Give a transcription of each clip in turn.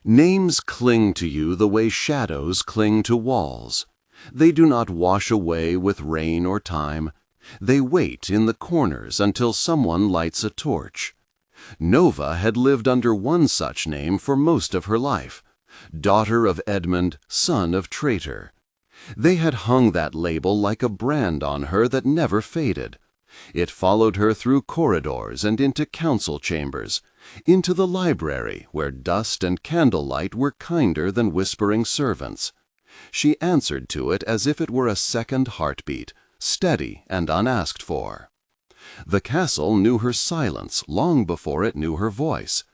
Names cling to you the way shadows cling to walls. They do not wash away with rain or time. They wait in the corners until someone lights a torch. Nova had lived under one such name for most of her life, daughter of Edmund, son of traitor. They had hung that label like a brand on her that never faded. It followed her through corridors and into council chambers, into the library where dust and candlelight were kinder than whispering servants. She answered to it as if it were a second heartbeat, steady and unasked for. The castle knew her silence long before it knew her voice.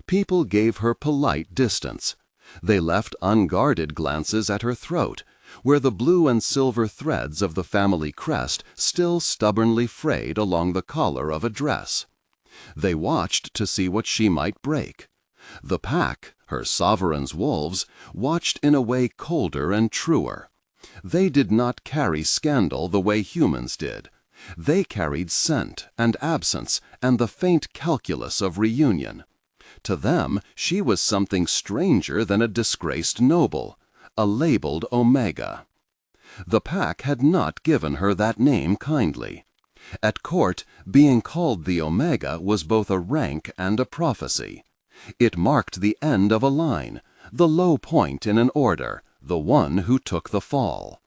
People gave her polite distance. They left unguarded glances at her throat, where the blue and silver threads of the family crest still stubbornly frayed along the collar of a dress. They watched to see what she might break. The pack, her sovereign's wolves, watched in a way colder and truer. They did not carry scandal the way humans did. They carried scent and absence and the faint calculus of reunion. To them, she was something stranger than a disgraced noble, a labeled Omega. The pack had not given her that name kindly. At court, being called the Omega was both a rank and a prophecy. It marked the end of a line, the low point in an order, the one who took the fall.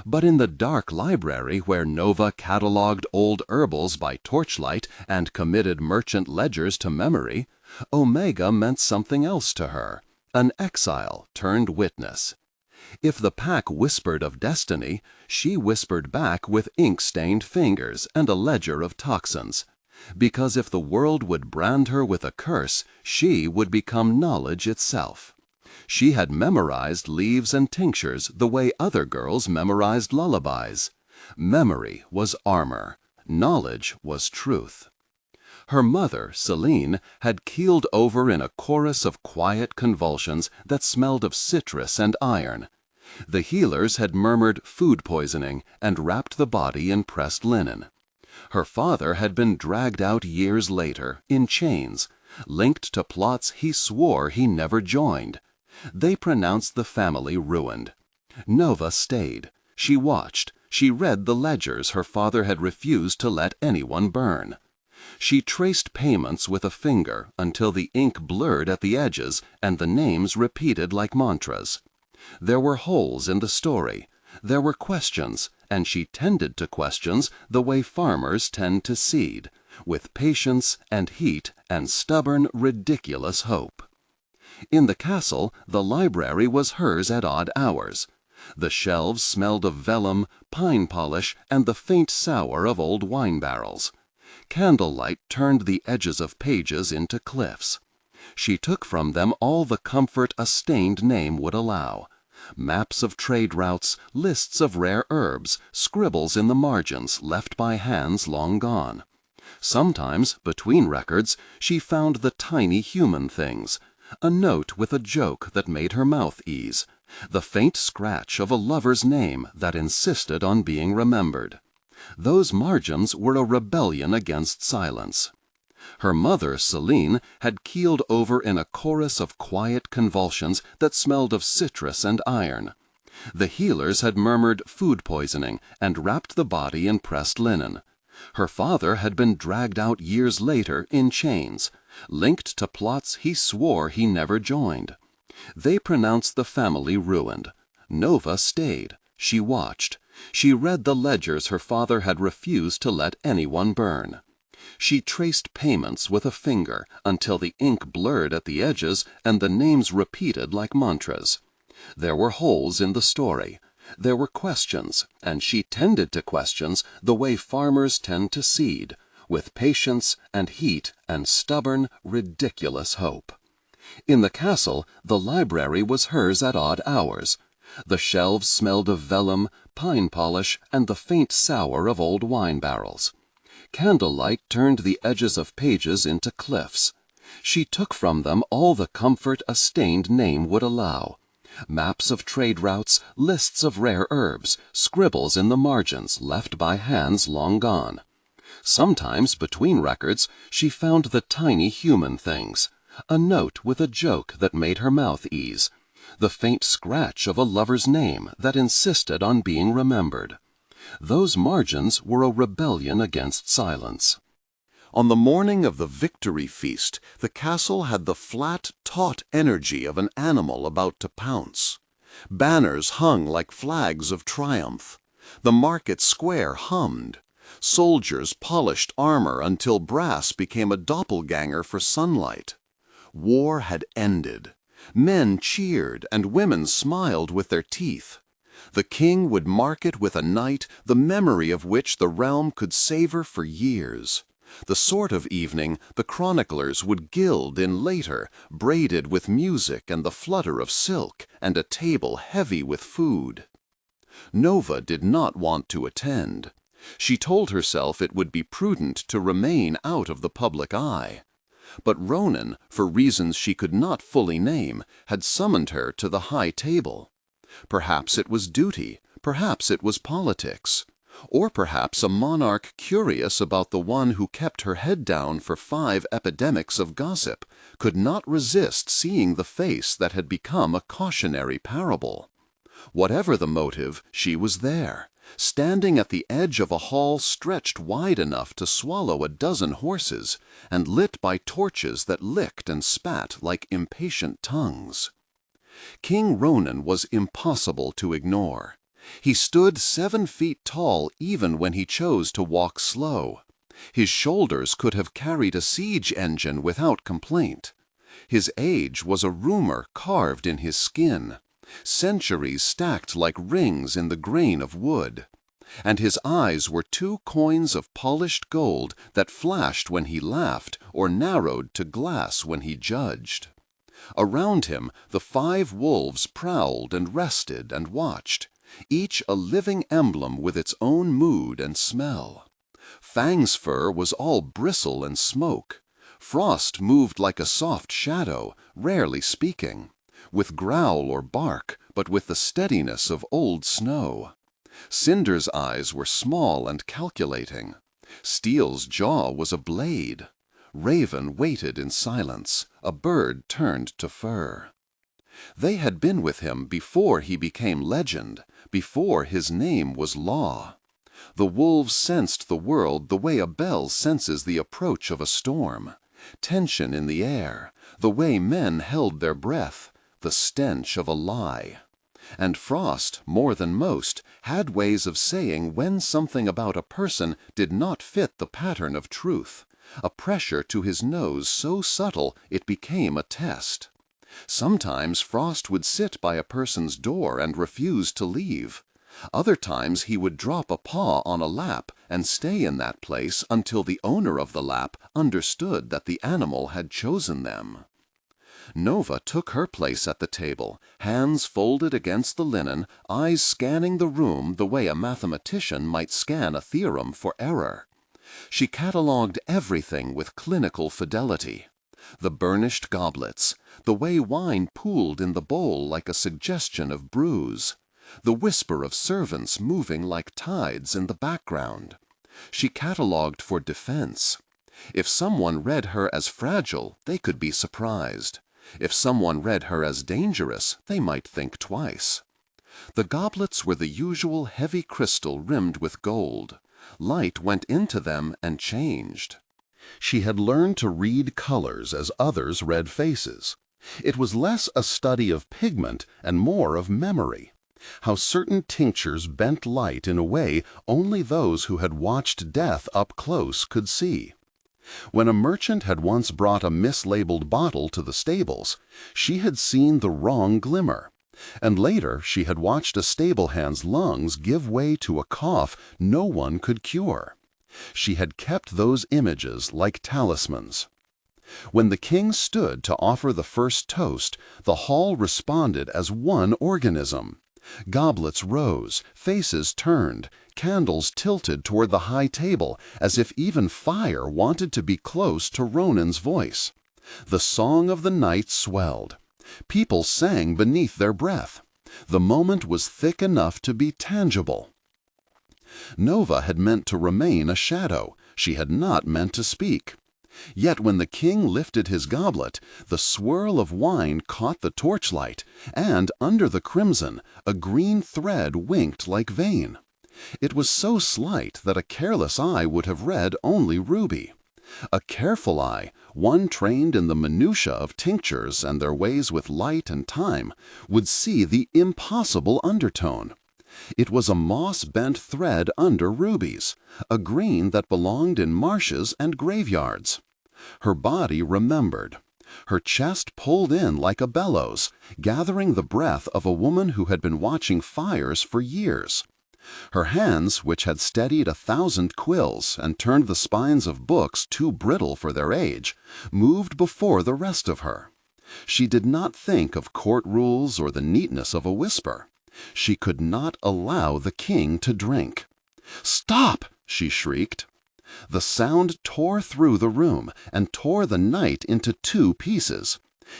But in the dark library where Nova catalogued old herbals by torchlight and committed merchant ledgers to memory, Omega meant something else to her, an exile turned witness. If the pack whispered of destiny, she whispered back with ink-stained fingers and a ledger of toxins. Because if the world would brand her with a curse, she would become knowledge itself. She had memorized leaves and tinctures the way other girls memorized lullabies. Memory was armor. Knowledge was truth. Her mother, Celine, had keeled over in a chorus of quiet convulsions that smelled of citrus and iron. The healers had murmured food poisoning and wrapped the body in pressed linen. Her father had been dragged out years later, in chains, linked to plots he swore he never joined. They pronounced the family ruined. Nova stayed. She watched. She read the ledgers her father had refused to let anyone burn. She traced payments with a finger until the ink blurred at the edges and the names repeated like mantras. There were holes in the story. There were questions, and she tended to questions the way farmers tend to seed, with patience and heat and stubborn, ridiculous hope. In the castle, the library was hers at odd hours. The shelves smelled of vellum, pine polish, and the faint sour of old wine barrels. Candlelight turned the edges of pages into cliffs. She took from them all the comfort a stained name would allow. Maps of trade routes, lists of rare herbs, scribbles in the margins left by hands long gone. Sometimes, between records, she found the tiny human things, a note with a joke that made her mouth ease, the faint scratch of a lover's name that insisted on being remembered. Those margins were a rebellion against silence. Her mother, Celine, had keeled over in a chorus of quiet convulsions that smelled of citrus and iron. The healers had murmured food poisoning and wrapped the body in pressed linen. Her father had been dragged out years later in chains, linked to plots he swore he never joined. They pronounced the family ruined. Nova stayed. She watched. She read the ledgers her father had refused to let anyone burn. She traced payments with a finger until the ink blurred at the edges and the names repeated like mantras. There were holes in the story. There were questions, and she tended to questions the way farmers tend to seed, with patience and heat and stubborn, ridiculous hope. In the castle, the library was hers at odd hours. The shelves smelled of vellum, pine polish, and the faint sour of old wine barrels. Candlelight turned the edges of pages into cliffs. She took from them all the comfort a stained name would allow. Maps of trade routes, lists of rare herbs, scribbles in the margins left by hands long gone. Sometimes, between records, she found the tiny human things, A note with a joke that made her mouth ease, the faint scratch of a lover's name that insisted on being remembered. Those margins were a rebellion against silence. On the morning of the victory feast, the castle had the flat, taut energy of an animal about to pounce. Banners hung like flags of triumph. The market square hummed. Soldiers polished armor until brass became a doppelganger for sunlight. War had ended. Men cheered and women smiled with their teeth. The king would mark it with a night the memory of which the realm could savor for years. The sort of evening the chroniclers would gild in later, braided with music and the flutter of silk, and a table heavy with food. Nova did not want to attend. She told herself it would be prudent to remain out of the public eye. But Ronan, for reasons she could not fully name, had summoned her to the high table. Perhaps it was duty, perhaps it was politics. Or perhaps a monarch curious about the one who kept her head down for 5 epidemics of gossip could not resist seeing the face that had become a cautionary parable. Whatever the motive, she was there, standing at the edge of a hall stretched wide enough to swallow a dozen horses, and lit by torches that licked and spat like impatient tongues. King Ronan was impossible to ignore. He stood 7 feet tall even when he chose to walk slow. His shoulders could have carried a siege engine without complaint. His age was a rumor carved in his skin, centuries stacked like rings in the grain of wood. And his eyes were 2 coins of polished gold that flashed when he laughed or narrowed to glass when he judged. Around him the 5 wolves prowled and rested and watched, each a living emblem with its own mood and smell. Fang's fur was all bristle and smoke. Frost moved like a soft shadow, rarely speaking, with growl or bark, but with the steadiness of old snow. Cinder's eyes were small and calculating. Steel's jaw was a blade. Raven waited in silence, a bird turned to fur. They had been with him before he became legend, before his name was law. The wolves sensed the world the way a bell senses the approach of a storm. Tension in the air, the way men held their breath, the stench of a lie. And Frost, more than most, had ways of saying when something about a person did not fit the pattern of truth, a pressure to his nose so subtle it became a test. Sometimes Frost would sit by a person's door and refuse to leave. Other times he would drop a paw on a lap and stay in that place until the owner of the lap understood that the animal had chosen them. Nova took her place at the table, hands folded against the linen, eyes scanning the room the way a mathematician might scan a theorem for error. She catalogued everything with clinical fidelity. The burnished goblets, the way wine pooled in the bowl like a suggestion of bruise, the whisper of servants moving like tides in the background. She catalogued for defense. If someone read her as fragile, they could be surprised. If someone read her as dangerous, they might think twice. The goblets were the usual heavy crystal rimmed with gold. Light went into them and changed. She had learned to read colors as others read faces. It was less a study of pigment and more of memory. How certain tinctures bent light in a way only those who had watched death up close could see. When a merchant had once brought a mislabeled bottle to the stables, she had seen the wrong glimmer, and later she had watched a stable hand's lungs give way to a cough no one could cure. She had kept those images like talismans. When the king stood to offer the first toast, the hall responded as one organism. Goblets rose, faces turned, candles tilted toward the high table, as if even fire wanted to be close to Ronan's voice. The song of the night swelled. People sang beneath their breath. The moment was thick enough to be tangible. Nova had meant to remain a shadow. She had not meant to speak. Yet when the king lifted his goblet, the swirl of wine caught the torchlight, and under the crimson, a green thread winked like vein. It was so slight that a careless eye would have read only ruby. A careful eye, one trained in the minutiae of tinctures and their ways with light and time, would see the impossible undertone. It was a moss-bent thread under rubies, a green that belonged in marshes and graveyards. Her body remembered. Her chest pulled in like a bellows, gathering the breath of a woman who had been watching fires for years. Her hands, which had steadied 1,000 quills and turned the spines of books too brittle for their age, moved before the rest of her. She did not think of court rules or the neatness of a whisper. She could not allow the king to drink. "Stop!" she shrieked. The sound tore through the room and tore the night into 2 pieces.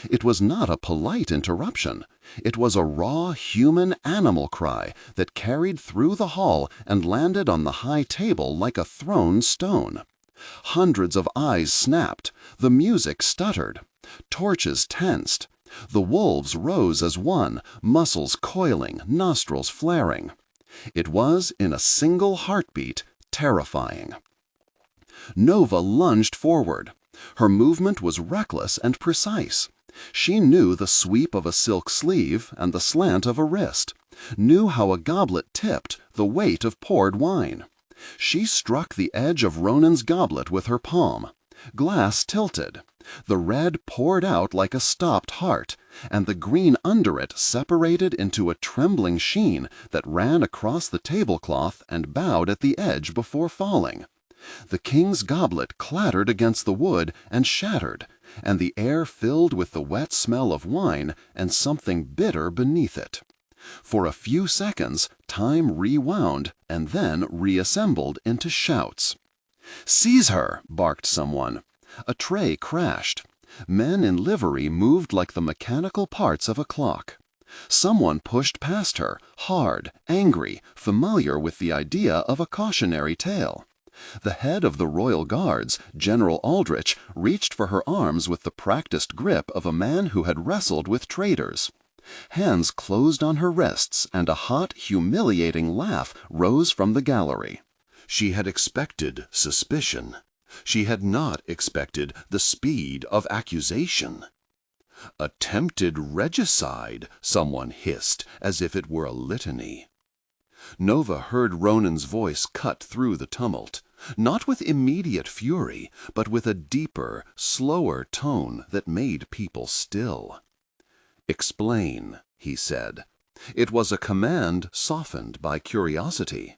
It was not a polite interruption. It was a raw, human animal cry that carried through the hall and landed on the high table like a thrown stone. Hundreds of eyes snapped. The music stuttered. Torches tensed. The wolves rose as one, muscles coiling, nostrils flaring. It was, in a single heartbeat, terrifying. Nova lunged forward. Her movement was reckless and precise. She knew the sweep of a silk sleeve and the slant of a wrist, knew how a goblet tipped, the weight of poured wine. She struck the edge of Ronan's goblet with her palm. Glass tilted. The red poured out like a stopped heart, and the green under it separated into a trembling sheen that ran across the tablecloth and bowed at the edge before falling. The king's goblet clattered against the wood and shattered, and the air filled with the wet smell of wine and something bitter beneath it. For a few seconds, time rewound and then reassembled into shouts. "Seize her!" barked someone. A tray crashed. Men in livery moved like the mechanical parts of a clock. Someone pushed past her, hard, angry, familiar with the idea of a cautionary tale. The head of the Royal Guards, General Aldrich, reached for her arms with the practiced grip of a man who had wrestled with traitors. Hands closed on her wrists, and a hot, humiliating laugh rose from the gallery. She had expected suspicion. She had not expected the speed of accusation. "Attempted regicide," someone hissed, as if it were a litany. Nova heard Ronan's voice cut through the tumult, not with immediate fury, but with a deeper, slower tone that made people still. "Explain," he said. It was a command softened by curiosity.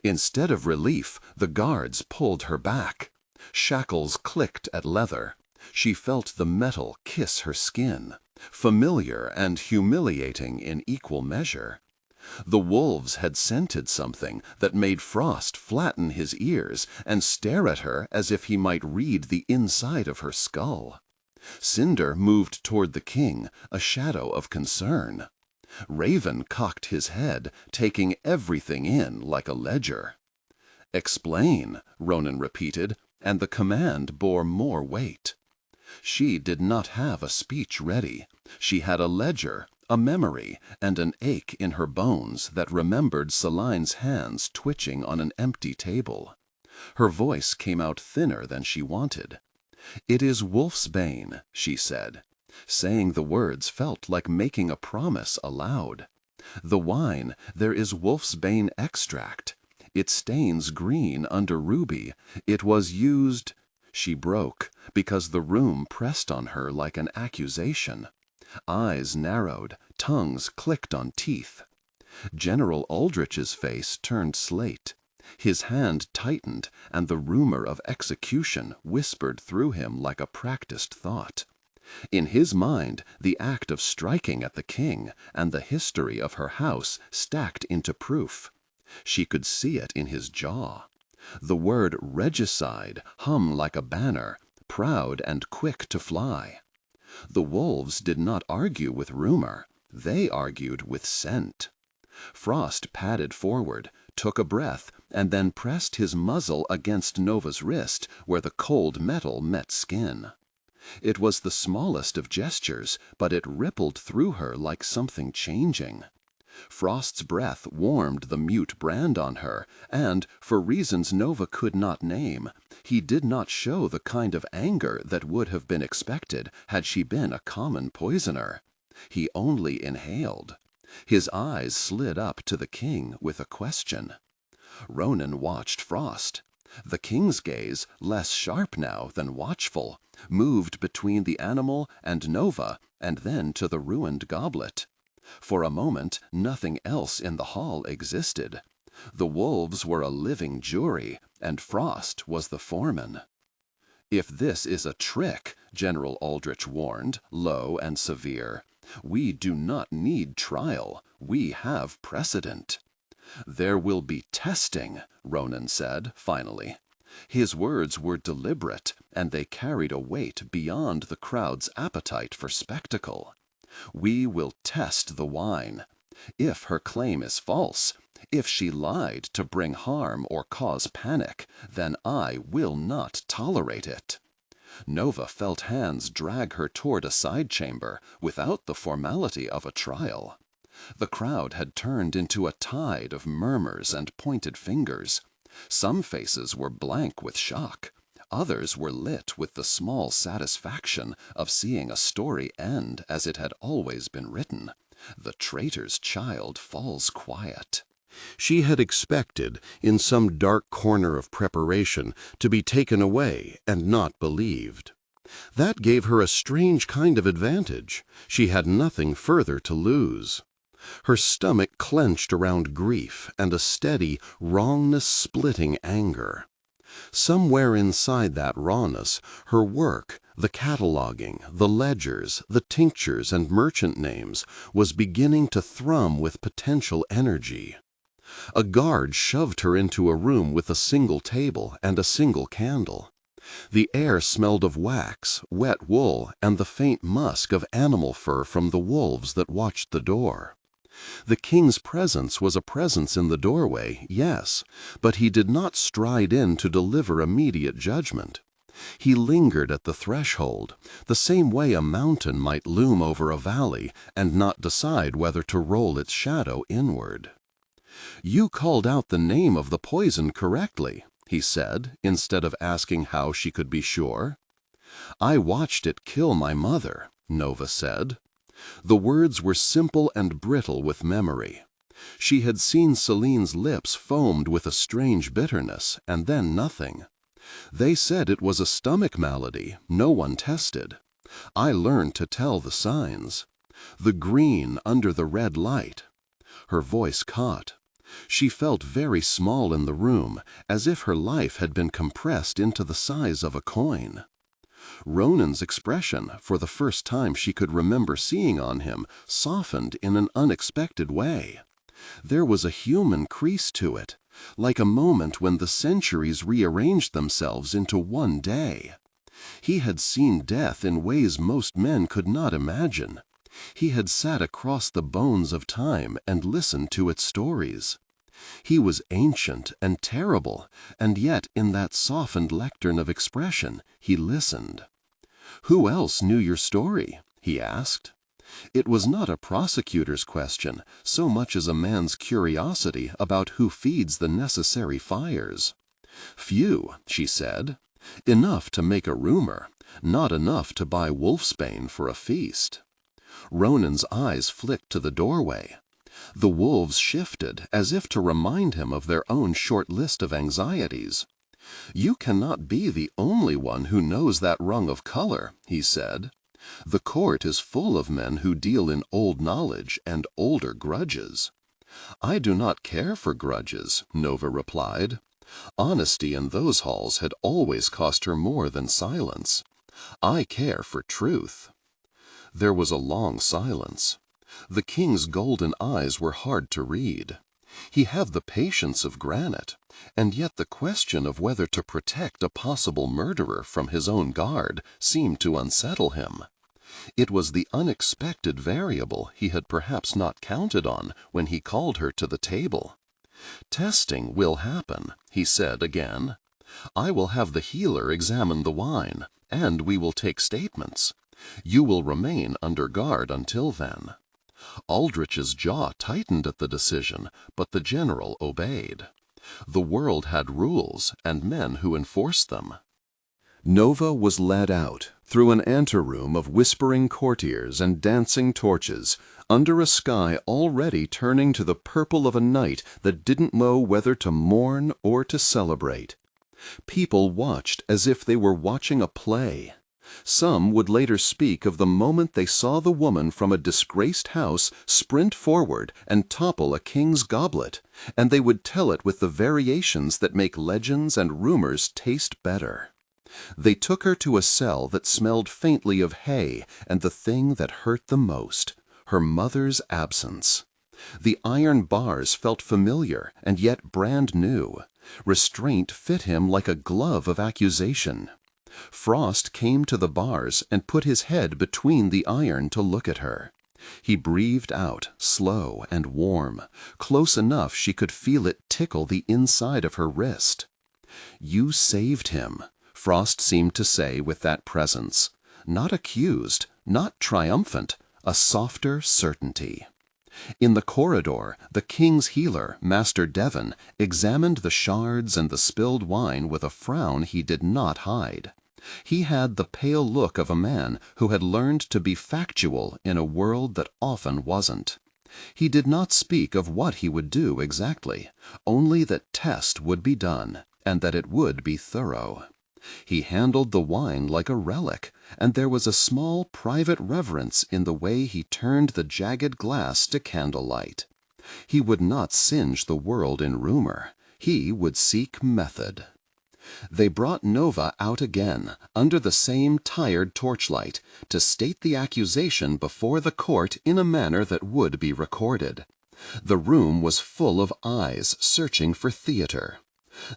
Instead of relief, the guards pulled her back. Shackles clicked at leather. She felt the metal kiss her skin, familiar and humiliating in equal measure. The wolves had scented something that made Frost flatten his ears and stare at her as if he might read the inside of her skull. Cinder moved toward the king, a shadow of concern. Raven cocked his head, taking everything in like a ledger. "Explain," Ronan repeated, and the command bore more weight. She did not have a speech ready. She had a ledger, a memory, and an ache in her bones that remembered Celine's hands twitching on an empty table. Her voice came out thinner than she wanted. "It is wolfsbane," she said. Saying the words felt like making a promise aloud. "The wine, there is wolfsbane extract. It stains green under ruby. It was used—" She broke, because the room pressed on her like an accusation. Eyes narrowed, tongues clicked on teeth. General Aldrich's face turned slate. His hand tightened, and the rumor of execution whispered through him like a practiced thought. In his mind, the act of striking at the king and the history of her house stacked into proof. She could see it in his jaw. The word regicide hum like a banner, proud and quick to fly. The wolves did not argue with rumor. They argued with scent. Frost padded forward, took a breath, and then pressed his muzzle against Nova's wrist where the cold metal met skin. It was the smallest of gestures, but it rippled through her like something changing. Frost's breath warmed the mute brand on her, and, for reasons Nova could not name, he did not show the kind of anger that would have been expected had she been a common poisoner. He only inhaled. His eyes slid up to the king with a question. Ronan watched Frost. The king's gaze, less sharp now than watchful, moved between the animal and Nova, and then to the ruined goblet. For a moment, nothing else in the hall existed. The wolves were a living jury, and Frost was the foreman. "If this is a trick," General Aldrich warned, low and severe, "we do not need trial. We have precedent." "There will be testing," Ronan said, finally. His words were deliberate, and they carried a weight beyond the crowd's appetite for spectacle. "We will test the wine. If her claim is false, if she lied to bring harm or cause panic, then I will not tolerate it." Nova felt hands drag her toward a side chamber without the formality of a trial. The crowd had turned into a tide of murmurs and pointed fingers. Some faces were blank with shock. Others were lit with the small satisfaction of seeing a story end as it had always been written. The traitor's child falls quiet. She had expected, in some dark corner of preparation, to be taken away and not believed. That gave her a strange kind of advantage. She had nothing further to lose. Her stomach clenched around grief and a steady, wrongness-splitting anger. Somewhere inside that rawness, her work, the cataloging, the ledgers, the tinctures and merchant names, was beginning to thrum with potential energy. A guard shoved her into a room with a single table and a single candle. The air smelled of wax, wet wool, and the faint musk of animal fur from the wolves that watched the door. The king's presence was a presence in the doorway, yes, but he did not stride in to deliver immediate judgment. He lingered at the threshold, the same way a mountain might loom over a valley and not decide whether to roll its shadow inward. "You called out the name of the poison correctly," he said, instead of asking how she could be sure. "I watched it kill my mother," Nova said. The words were simple and brittle with memory. She had seen Celine's lips foamed with a strange bitterness, and then nothing. "They said it was a stomach malady. No one tested. I learned to tell the signs. The green under the red light." Her voice caught. She felt very small in the room, as if her life had been compressed into the size of a coin. Ronan's expression, for the first time she could remember seeing on him, softened in an unexpected way. There was a human crease to it, like a moment when the centuries rearranged themselves into one day. He had seen death in ways most men could not imagine. He had sat across the bones of time and listened to its stories. He was ancient and terrible, and yet in that softened lectern of expression he listened. "Who else knew your story?" he asked. It was not a prosecutor's question so much as a man's curiosity about who feeds the necessary fires. "Few," she said. "Enough to make a rumor, not enough to buy wolfsbane for a feast." Ronan's eyes flicked to the doorway. The wolves shifted as if to remind him of their own short list of anxieties. "You cannot be the only one who knows that rung of color," he said. "The court is full of men who deal in old knowledge and older grudges." "I do not care for grudges," Nova replied. Honesty in those halls had always cost her more than silence. "I care for truth." There was a long silence. The king's golden eyes were hard to read. He had the patience of granite, and yet the question of whether to protect a possible murderer from his own guard seemed to unsettle him. It was the unexpected variable he had perhaps not counted on when he called her to the table. "Testing will happen," he said again. "I will have the healer examine the wine, and we will take statements. You will remain under guard until then." Aldrich's jaw tightened at the decision, but the general obeyed. The world had rules and men who enforced them. Nova was led out, through an anteroom of whispering courtiers and dancing torches, under a sky already turning to the purple of a night that didn't know whether to mourn or to celebrate. People watched as if they were watching a play. Some would later speak of the moment they saw the woman from a disgraced house sprint forward and topple a king's goblet, and they would tell it with the variations that make legends and rumors taste better. They took her to a cell that smelled faintly of hay and the thing that hurt the most, her mother's absence. The iron bars felt familiar and yet brand new. Restraint fit him like a glove of accusation. Frost came to the bars and put his head between the iron to look at her. He breathed out, slow and warm, close enough she could feel it tickle the inside of her wrist. "You saved him," Frost seemed to say with that presence. Not accused, not triumphant, a softer certainty. In the corridor, the king's healer, Master Devon, examined the shards and the spilled wine with a frown he did not hide. He had the pale look of a man who had learned to be factual in a world that often wasn't. He did not speak of what he would do exactly, only that test would be done, and that it would be thorough. He handled the wine like a relic, and there was a small private reverence in the way he turned the jagged glass to candlelight. He would not singe the world in rumor. He would seek method. They brought Nova out again, under the same tired torchlight, to state the accusation before the court in a manner that would be recorded. The room was full of eyes searching for theater.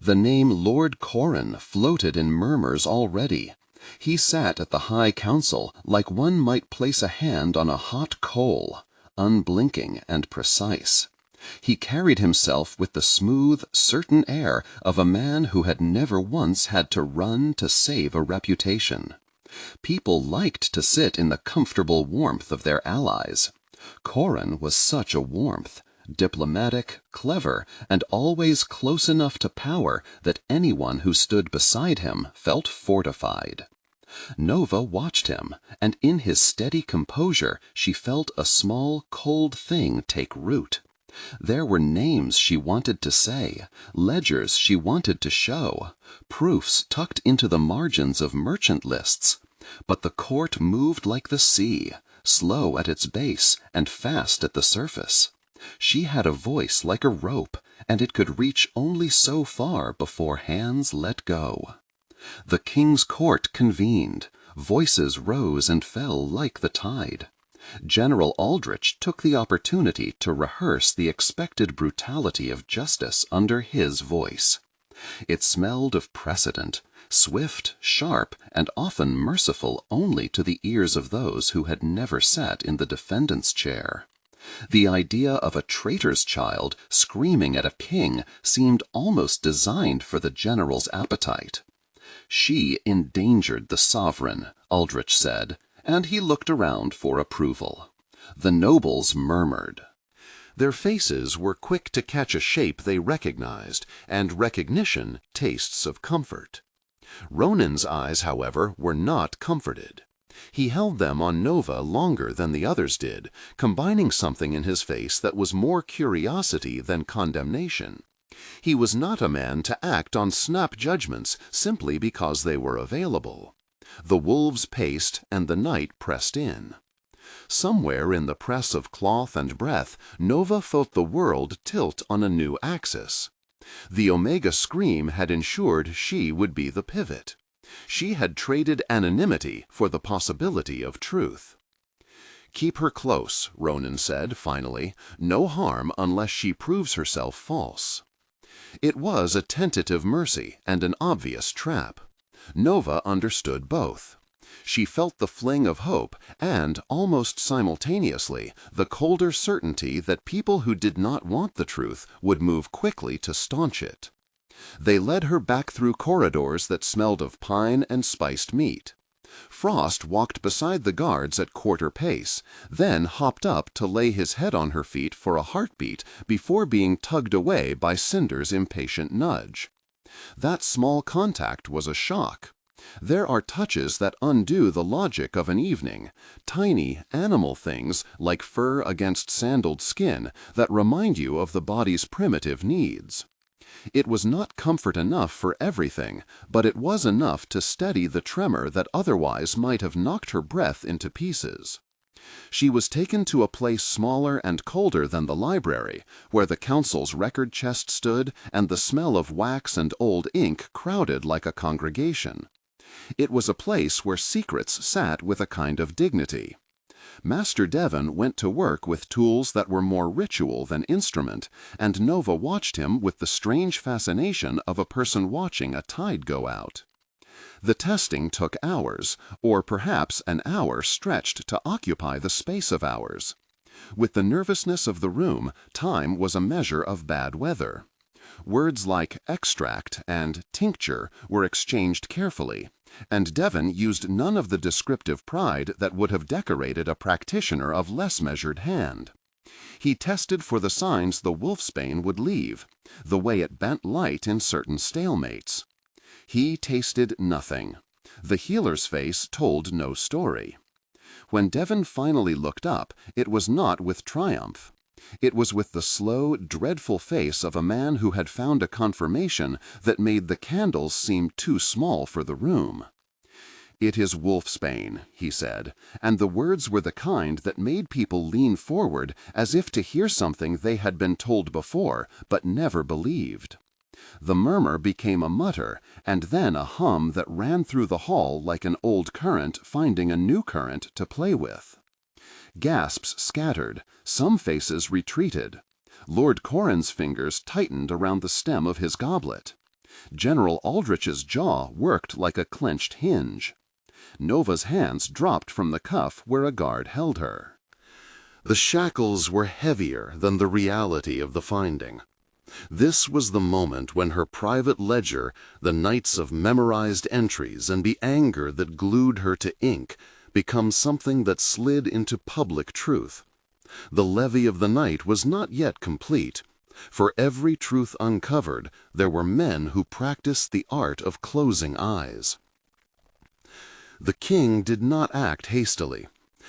The name Lord Corran floated in murmurs already. He sat at the high council like one might place a hand on a hot coal, unblinking and precise. He carried himself with the smooth, certain air of a man who had never once had to run to save a reputation. People liked to sit in the comfortable warmth of their allies. Corran was such a warmth, diplomatic, clever, and always close enough to power that anyone who stood beside him felt fortified. Nova watched him, and in his steady composure she felt a small, cold thing take root. There were names she wanted to say, ledgers she wanted to show, proofs tucked into the margins of merchant lists. But the court moved like the sea, slow at its base and fast at the surface. She had a voice like a rope, and it could reach only so far before hands let go. The king's court convened. Voices rose and fell like the tide. General Aldrich took the opportunity to rehearse the expected brutality of justice under his voice. It smelled of precedent, swift, sharp, and often merciful only to the ears of those who had never sat in the defendant's chair. The idea of a traitor's child screaming at a king seemed almost designed for the general's appetite. She endangered the sovereign, Aldrich said, and he looked around for approval. The nobles murmured. Their faces were quick to catch a shape they recognized, and recognition tastes of comfort. Ronan's eyes, however, were not comforted. He held them on Nova longer than the others did, combining something in his face that was more curiosity than condemnation. He was not a man to act on snap judgments simply because they were available. The wolves paced, and the night pressed in. Somewhere in the press of cloth and breath, Nova felt the world tilt on a new axis. The Omega Scream had ensured she would be the pivot. She had traded anonymity for the possibility of truth. "Keep her close," Ronan said finally. "No harm unless she proves herself false." It was a tentative mercy and an obvious trap. Nova understood both. She felt the fling of hope and, almost simultaneously, the colder certainty that people who did not want the truth would move quickly to staunch it. They led her back through corridors that smelled of pine and spiced meat. Frost walked beside the guards at quarter pace, then hopped up to lay his head on her feet for a heartbeat before being tugged away by Cinder's impatient nudge. That small contact was a shock. There are touches that undo the logic of an evening, tiny animal things like fur against sandaled skin that remind you of the body's primitive needs. It was not comfort enough for everything, but it was enough to steady the tremor that otherwise might have knocked her breath into pieces. She was taken to a place smaller and colder than the library, where the council's record chest stood and the smell of wax and old ink crowded like a congregation. It was a place where secrets sat with a kind of dignity. Master Devon went to work with tools that were more ritual than instrument, and Nova watched him with the strange fascination of a person watching a tide go out. The testing took hours, or perhaps an hour stretched to occupy the space of hours. With the nervousness of the room, time was a measure of bad weather. Words like extract and tincture were exchanged carefully, and Devon used none of the descriptive pride that would have decorated a practitioner of less measured hand. He tested for the signs the wolfsbane would leave, the way it bent light in certain stalemates. He tasted nothing. The healer's face told no story. When Devon finally looked up, it was not with triumph. It was with the slow, dreadful face of a man who had found a confirmation that made the candles seem too small for the room. "It is wolfsbane," he said, and the words were the kind that made people lean forward as if to hear something they had been told before but never believed. The murmur became a mutter, and then a hum that ran through the hall like an old current finding a new current to play with. Gasps scattered, some faces retreated. Lord Corran's fingers tightened around the stem of his goblet. General Aldrich's jaw worked like a clenched hinge. Nova's hands dropped from the cuff where a guard held her. The shackles were heavier than the reality of the finding. This was the moment when her private ledger, the nights of memorized entries, and the anger that glued her to ink, become something that slid into public truth. The levy of the night was not yet complete. For every truth uncovered, there were men who practiced the art of closing eyes. The king did not act hastily.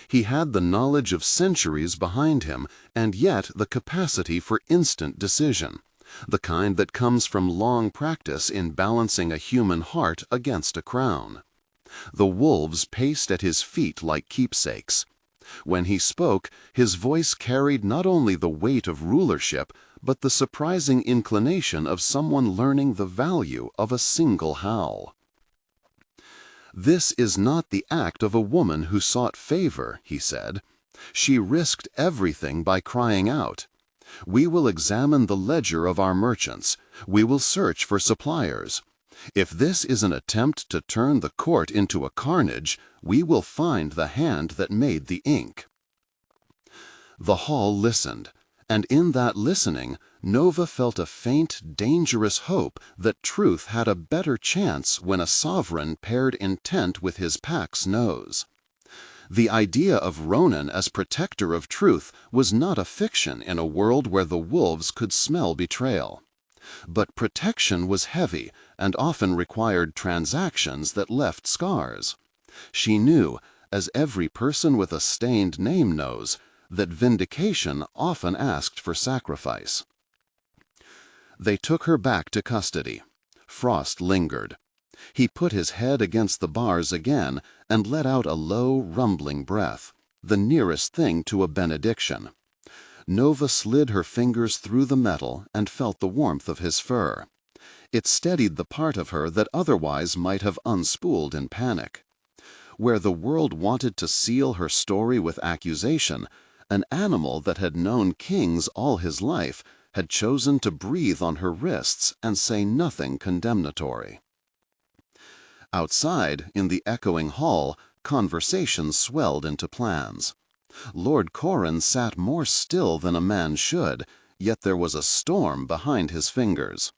He had the knowledge of centuries behind him, and yet the capacity for instant decision, the kind that comes from long practice in balancing a human heart against a crown. The wolves paced at his feet like keepsakes. When he spoke, his voice carried not only the weight of rulership, but the surprising inclination of someone learning the value of a single howl. "This is not the act of a woman who sought favor," he said. "She risked everything by crying out. We will examine the ledger of our merchants. We will search for suppliers. If this is an attempt to turn the court into a carnage, we will find the hand that made the ink." The hall listened, and in that listening, Nova felt a faint, dangerous hope that truth had a better chance when a sovereign paired intent with his pack's nose. The idea of Ronan as protector of truth was not a fiction in a world where the wolves could smell betrayal. But protection was heavy and often required transactions that left scars. She knew, as every person with a stained name knows, that vindication often asked for sacrifice. They took her back to custody. Frost lingered. He put his head against the bars again and let out a low, rumbling breath, the nearest thing to a benediction. Nova slid her fingers through the metal and felt the warmth of his fur. It steadied the part of her that otherwise might have unspooled in panic. Where the world wanted to seal her story with accusation, an animal that had known kings all his life had chosen to breathe on her wrists and say nothing condemnatory. Outside, in the echoing hall, conversations swelled into plans. Lord Corran sat more still than a man should, yet there was a storm behind his fingers.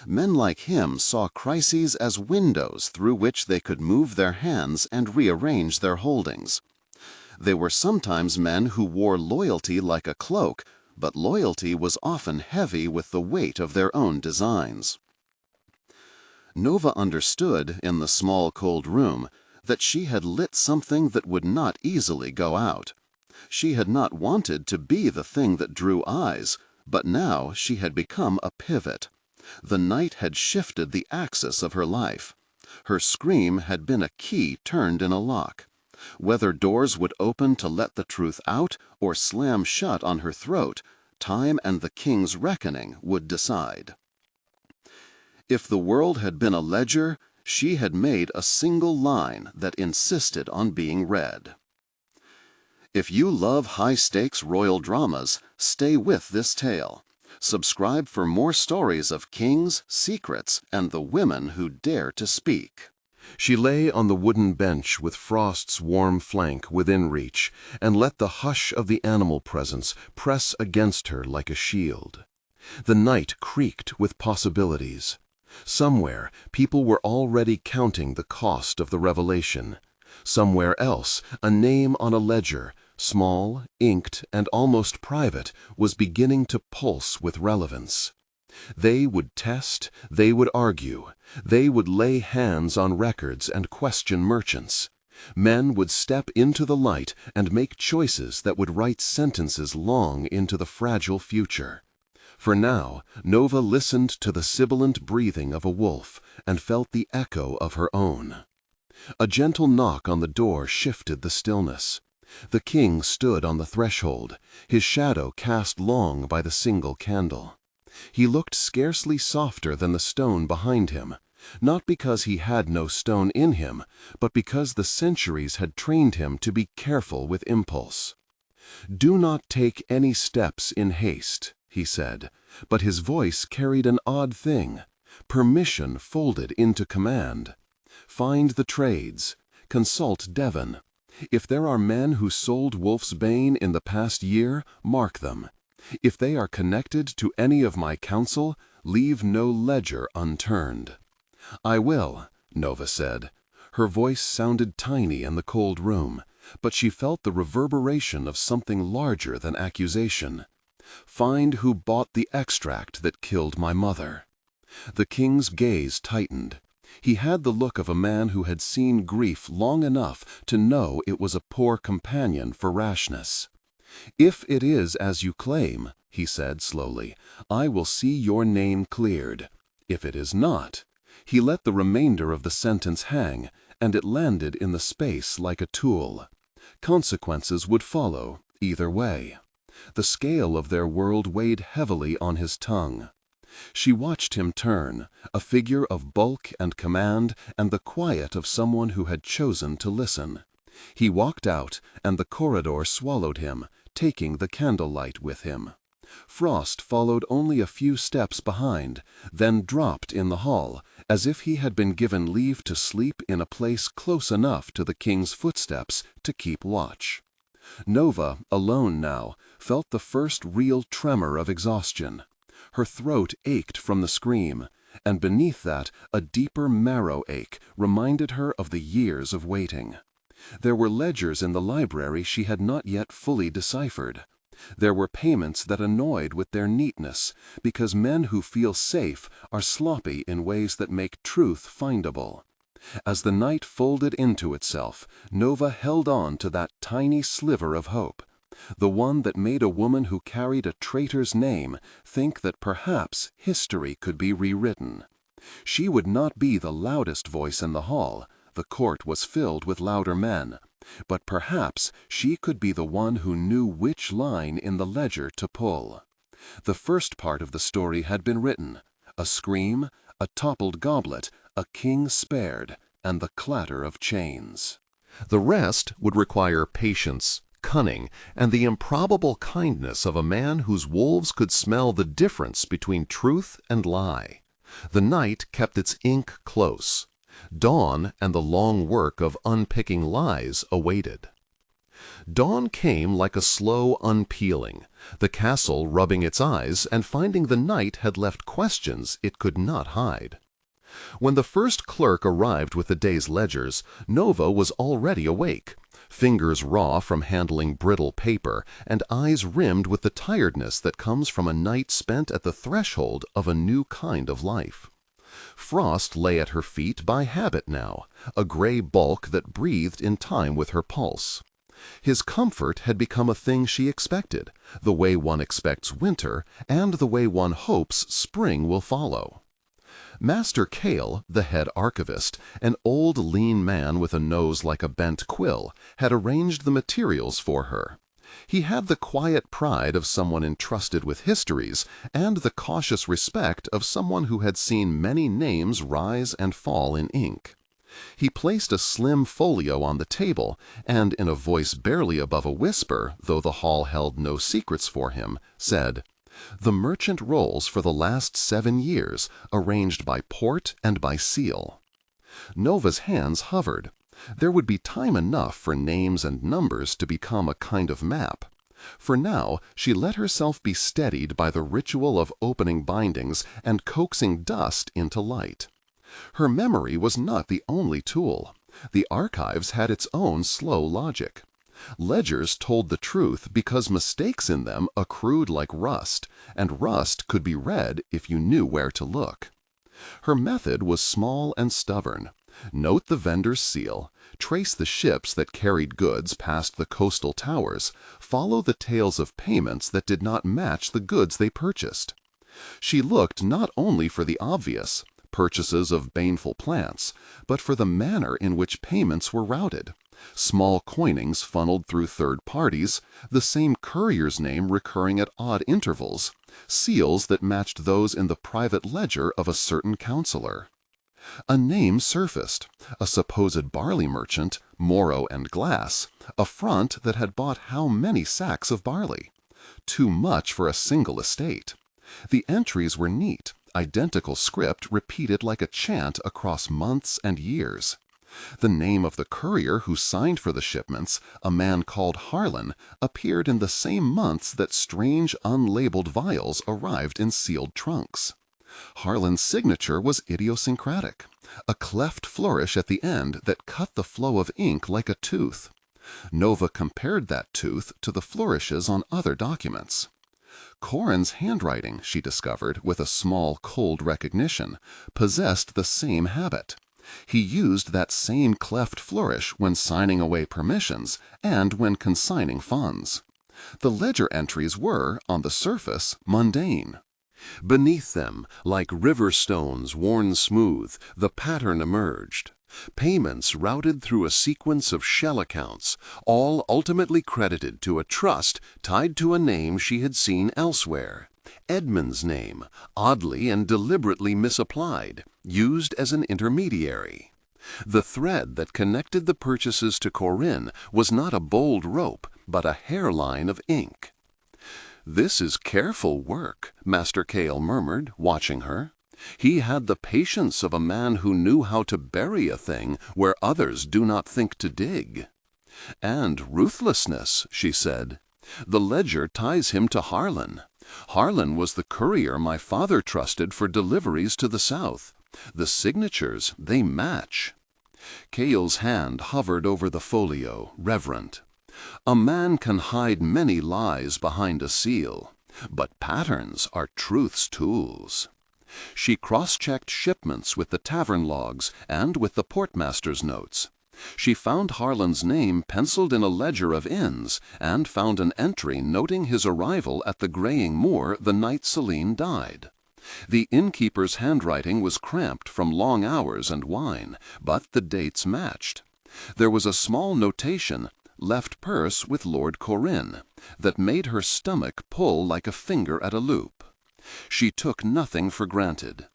Men like him saw crises as windows through which they could move their hands and rearrange their holdings. They were sometimes men who wore loyalty like a cloak, but loyalty was often heavy with the weight of their own designs. Nova understood, in the small cold room, that she had lit something that would not easily go out. She had not wanted to be the thing that drew eyes, but now she had become a pivot. The night had shifted the axis of her life. Her scream had been a key turned in a lock. Whether doors would open to let the truth out or slam shut on her throat, time and the king's reckoning would decide. If the world had been a ledger, she had made a single line that insisted on being read. If you love high-stakes royal dramas, stay with this tale. Subscribe for more stories of kings, secrets, and the women who dare to speak. She lay on the wooden bench with Frost's warm flank within reach, and let the hush of the animal presence press against her like a shield. The night creaked with possibilities. Somewhere, people were already counting the cost of the revelation. Somewhere else, a name on a ledger, small, inked, and almost private, was beginning to pulse with relevance. They would test, they would argue, they would lay hands on records and question merchants. Men would step into the light and make choices that would write sentences long into the fragile future. For now, Nova listened to the sibilant breathing of a wolf and felt the echo of her own. A gentle knock on the door shifted the stillness. The king stood on the threshold, his shadow cast long by the single candle. He looked scarcely softer than the stone behind him, not because he had no stone in him, but because the centuries had trained him to be careful with impulse. "Do not take any steps in haste," he said, but his voice carried an odd thing, permission folded into command. "Find the trades. Consult Devon. If there are men who sold Wolf's Bane in the past year, mark them. If they are connected to any of my council, leave no ledger unturned." "I will," Nova said. Her voice sounded tiny in the cold room, but she felt the reverberation of something larger than accusation. "Find who bought the extract that killed my mother." The king's gaze tightened. He had the look of a man who had seen grief long enough to know it was a poor companion for rashness. "If it is as you claim," he said slowly, "I will see your name cleared. If it is not—" He let the remainder of the sentence hang, and it landed in the space like a tool. Consequences would follow, either way. The scale of their world weighed heavily on his tongue. She watched him turn, a figure of bulk and command and the quiet of someone who had chosen to listen. He walked out, and the corridor swallowed him, taking the candlelight with him. Frost followed only a few steps behind, then dropped in the hall, as if he had been given leave to sleep in a place close enough to the king's footsteps to keep watch. Nova, alone now, felt the first real tremor of exhaustion. Her throat ached from the scream, and beneath that a deeper marrow ache reminded her of the years of waiting. There were ledgers in the library she had not yet fully deciphered. There were payments that annoyed with their neatness, because men who feel safe are sloppy in ways that make truth findable. As the night folded into itself, Nova held on to that tiny sliver of hope, the one that made a woman who carried a traitor's name think that perhaps history could be rewritten. She would not be the loudest voice in the hall, the court was filled with louder men, but perhaps she could be the one who knew which line in the ledger to pull. The first part of the story had been written: a scream, a toppled goblet, a king spared, and the clatter of chains. The rest would require patience, cunning, and the improbable kindness of a man whose wolves could smell the difference between truth and lie. The night kept its ink close. Dawn and the long work of unpicking lies awaited. Dawn came like a slow unpeeling, the castle rubbing its eyes and finding the night had left questions it could not hide. When the first clerk arrived with the day's ledgers, Nova was already awake, fingers raw from handling brittle paper and eyes rimmed with the tiredness that comes from a night spent at the threshold of a new kind of life. Frost lay at her feet by habit now, a gray bulk that breathed in time with her pulse. His comfort had become a thing she expected, the way one expects winter and the way one hopes spring will follow. Master Kale, the head archivist, an old lean man with a nose like a bent quill, had arranged the materials for her. He had the quiet pride of someone entrusted with histories and the cautious respect of someone who had seen many names rise and fall in ink. He placed a slim folio on the table and, in a voice barely above a whisper, though the hall held no secrets for him, said, "The merchant rolls for the last 7 years, arranged by port and by seal." Nova's hands hovered. There would be time enough for names and numbers to become a kind of map. For now, she let herself be steadied by the ritual of opening bindings and coaxing dust into light. Her memory was not the only tool. The archives had its own slow logic. Ledgers told the truth because mistakes in them accrued like rust, and rust could be read if you knew where to look. Her method was small and stubborn. Note the vendor's seal, trace the ships that carried goods past the coastal towers, follow the tales of payments that did not match the goods they purchased. She looked not only for the obvious, purchases of baneful plants, but for the manner in which payments were routed. Small coinings funneled through third parties, the same courier's name recurring at odd intervals, seals that matched those in the private ledger of a certain counselor. A name surfaced, a supposed barley merchant, Morrow and Glass, a front that had bought how many sacks of barley? Too much for a single estate. The entries were neat, identical script repeated like a chant across months and years. The name of the courier who signed for the shipments, a man called Harlan, appeared in the same months that strange unlabeled vials arrived in sealed trunks. Harlan's signature was idiosyncratic, a cleft flourish at the end that cut the flow of ink like a tooth. Nova compared that tooth to the flourishes on other documents. Corin's handwriting, she discovered with a small, cold recognition, possessed the same habit. He used that same cleft flourish when signing away permissions and when consigning funds. The ledger entries were, on the surface, mundane. Beneath them, like river stones worn smooth, the pattern emerged. Payments routed through a sequence of shell accounts, all ultimately credited to a trust tied to a name she had seen elsewhere. Edmund's name, oddly and deliberately misapplied, used as an intermediary. The thread that connected the purchases to Corinne was not a bold rope, but a hairline of ink. "This is careful work," Master Kale murmured, watching her. He had the patience of a man who knew how to bury a thing where others do not think to dig. "And ruthlessness," she said. "The ledger ties him to Harlan. Harlan was the courier my father trusted for deliveries to the south. The signatures, they match." Kale's hand hovered over the folio, reverent. "A man can hide many lies behind a seal, but patterns are truth's tools." She cross-checked shipments with the tavern logs and with the portmaster's notes. She found Harlan's name penciled in a ledger of inns and found an entry noting his arrival at the graying moor the night Celine died. The innkeeper's handwriting was cramped from long hours and wine, but the dates matched. There was a small notation, "Left purse with Lord Corinne," that made her stomach pull like a finger at a loop. She took nothing for granted.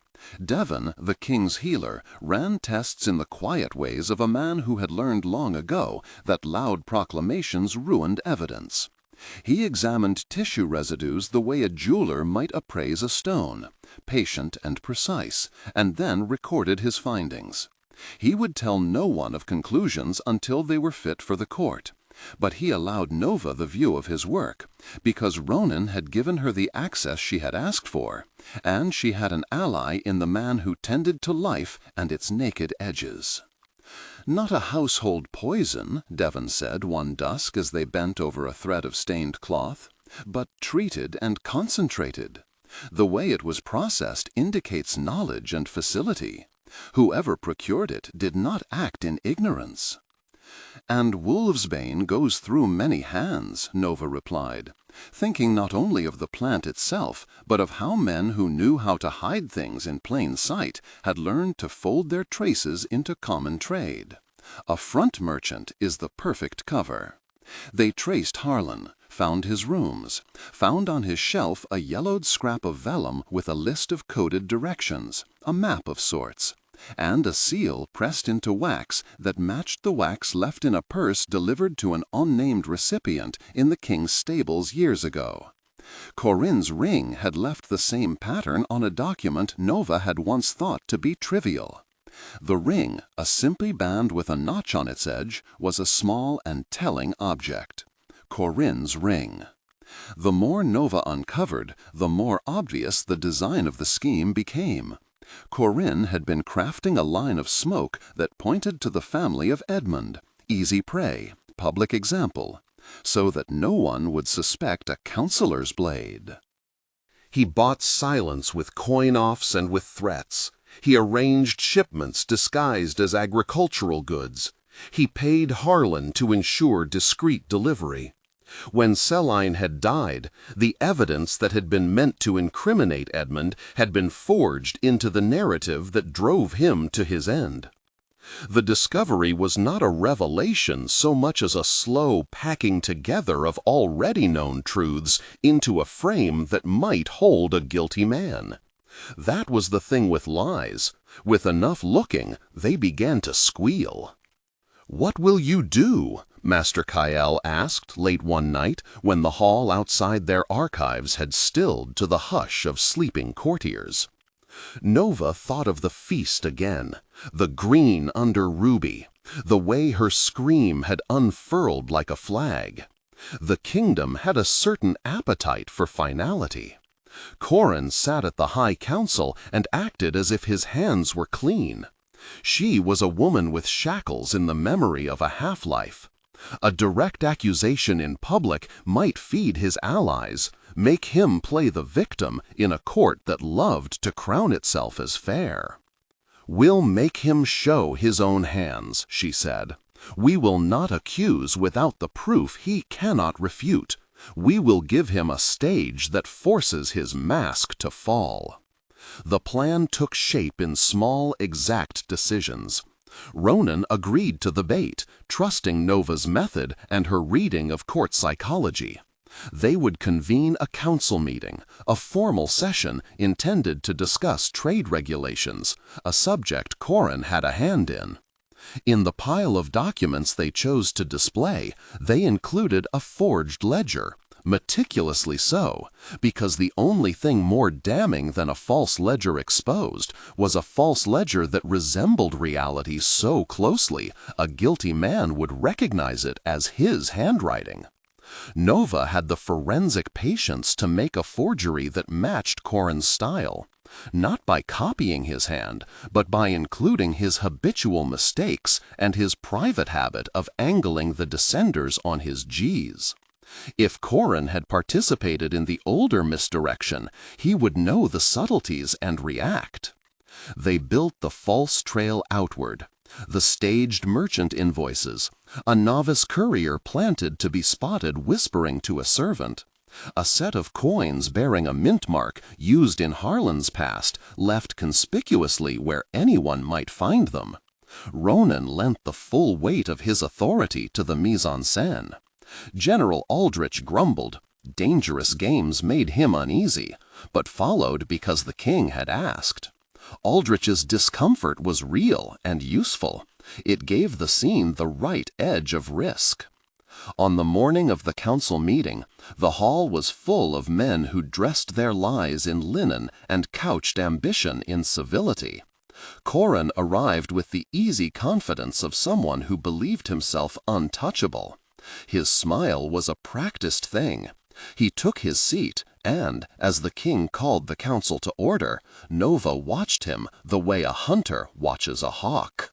Devon, the king's healer, ran tests in the quiet ways of a man who had learned long ago that loud proclamations ruined evidence. He examined tissue residues the way a jeweler might appraise a stone, patient and precise, and then recorded his findings. He would tell no one of conclusions until they were fit for the court. But he allowed Nova the view of his work, because Ronan had given her the access she had asked for, and she had an ally in the man who tended to life and its naked edges. "Not a household poison," Devon said one dusk as they bent over a thread of stained cloth, "but treated and concentrated. The way it was processed indicates knowledge and facility. Whoever procured it did not act in ignorance." "And wolfsbane goes through many hands," Nova replied, thinking not only of the plant itself, but of how men who knew how to hide things in plain sight had learned to fold their traces into common trade. A front merchant is the perfect cover. They traced Harlan, found his rooms, found on his shelf a yellowed scrap of vellum with a list of coded directions, a map of sorts, and a seal pressed into wax that matched the wax left in a purse delivered to an unnamed recipient in the king's stables years ago. Corinne's ring had left the same pattern on a document Nova had once thought to be trivial. The ring, a simply band with a notch on its edge, was a small and telling object. Corinne's ring. The more Nova uncovered, the more obvious the design of the scheme became. Corinne had been crafting a line of smoke that pointed to the family of Edmund, easy prey, public example, so that no one would suspect a counselor's blade. He bought silence with coin-offs and with threats. He arranged shipments disguised as agricultural goods. He paid Harlan to ensure discreet delivery. When Celine had died, the evidence that had been meant to incriminate Edmund had been forged into the narrative that drove him to his end. The discovery was not a revelation so much as a slow packing together of already known truths into a frame that might hold a guilty man. That was the thing with lies. With enough looking, they began to squeal. "What will you do?" Master Kyle asked late one night when the hall outside their archives had stilled to the hush of sleeping courtiers. Nova thought of the feast again, the green under ruby, the way her scream had unfurled like a flag. The kingdom had a certain appetite for finality. Corin sat at the high council and acted as if his hands were clean. She was a woman with shackles in the memory of a half-life. A direct accusation in public might feed his allies, make him play the victim in a court that loved to crown itself as fair. "We'll make him show his own hands," she said. "We will not accuse without the proof he cannot refute. We will give him a stage that forces his mask to fall." The plan took shape in small, exact decisions. Ronan agreed to the bait, trusting Nova's method and her reading of court psychology. They would convene a council meeting, a formal session intended to discuss trade regulations, a subject Corin had a hand in. In the pile of documents they chose to display, they included a forged ledger, meticulously so, because the only thing more damning than a false ledger exposed was a false ledger that resembled reality so closely a guilty man would recognize it as his handwriting. Nova had the forensic patience to make a forgery that matched Corin's style, not by copying his hand, but by including his habitual mistakes and his private habit of angling the descenders on his G's. If Corin had participated in the older misdirection, he would know the subtleties and react. They built the false trail outward, the staged merchant invoices, a novice courier planted to be spotted whispering to a servant, a set of coins bearing a mint mark used in Harlan's past, left conspicuously where anyone might find them. Ronan lent the full weight of his authority to the mise-en-scène. General Aldrich grumbled. Dangerous games made him uneasy, but followed because the king had asked. Aldrich's discomfort was real and useful. It gave the scene the right edge of risk. On the morning of the council meeting, the hall was full of men who dressed their lies in linen and couched ambition in civility. Corin arrived with the easy confidence of someone who believed himself untouchable. His smile was a practiced thing. He took his seat, and, as the king called the council to order, Nova watched him the way a hunter watches a hawk.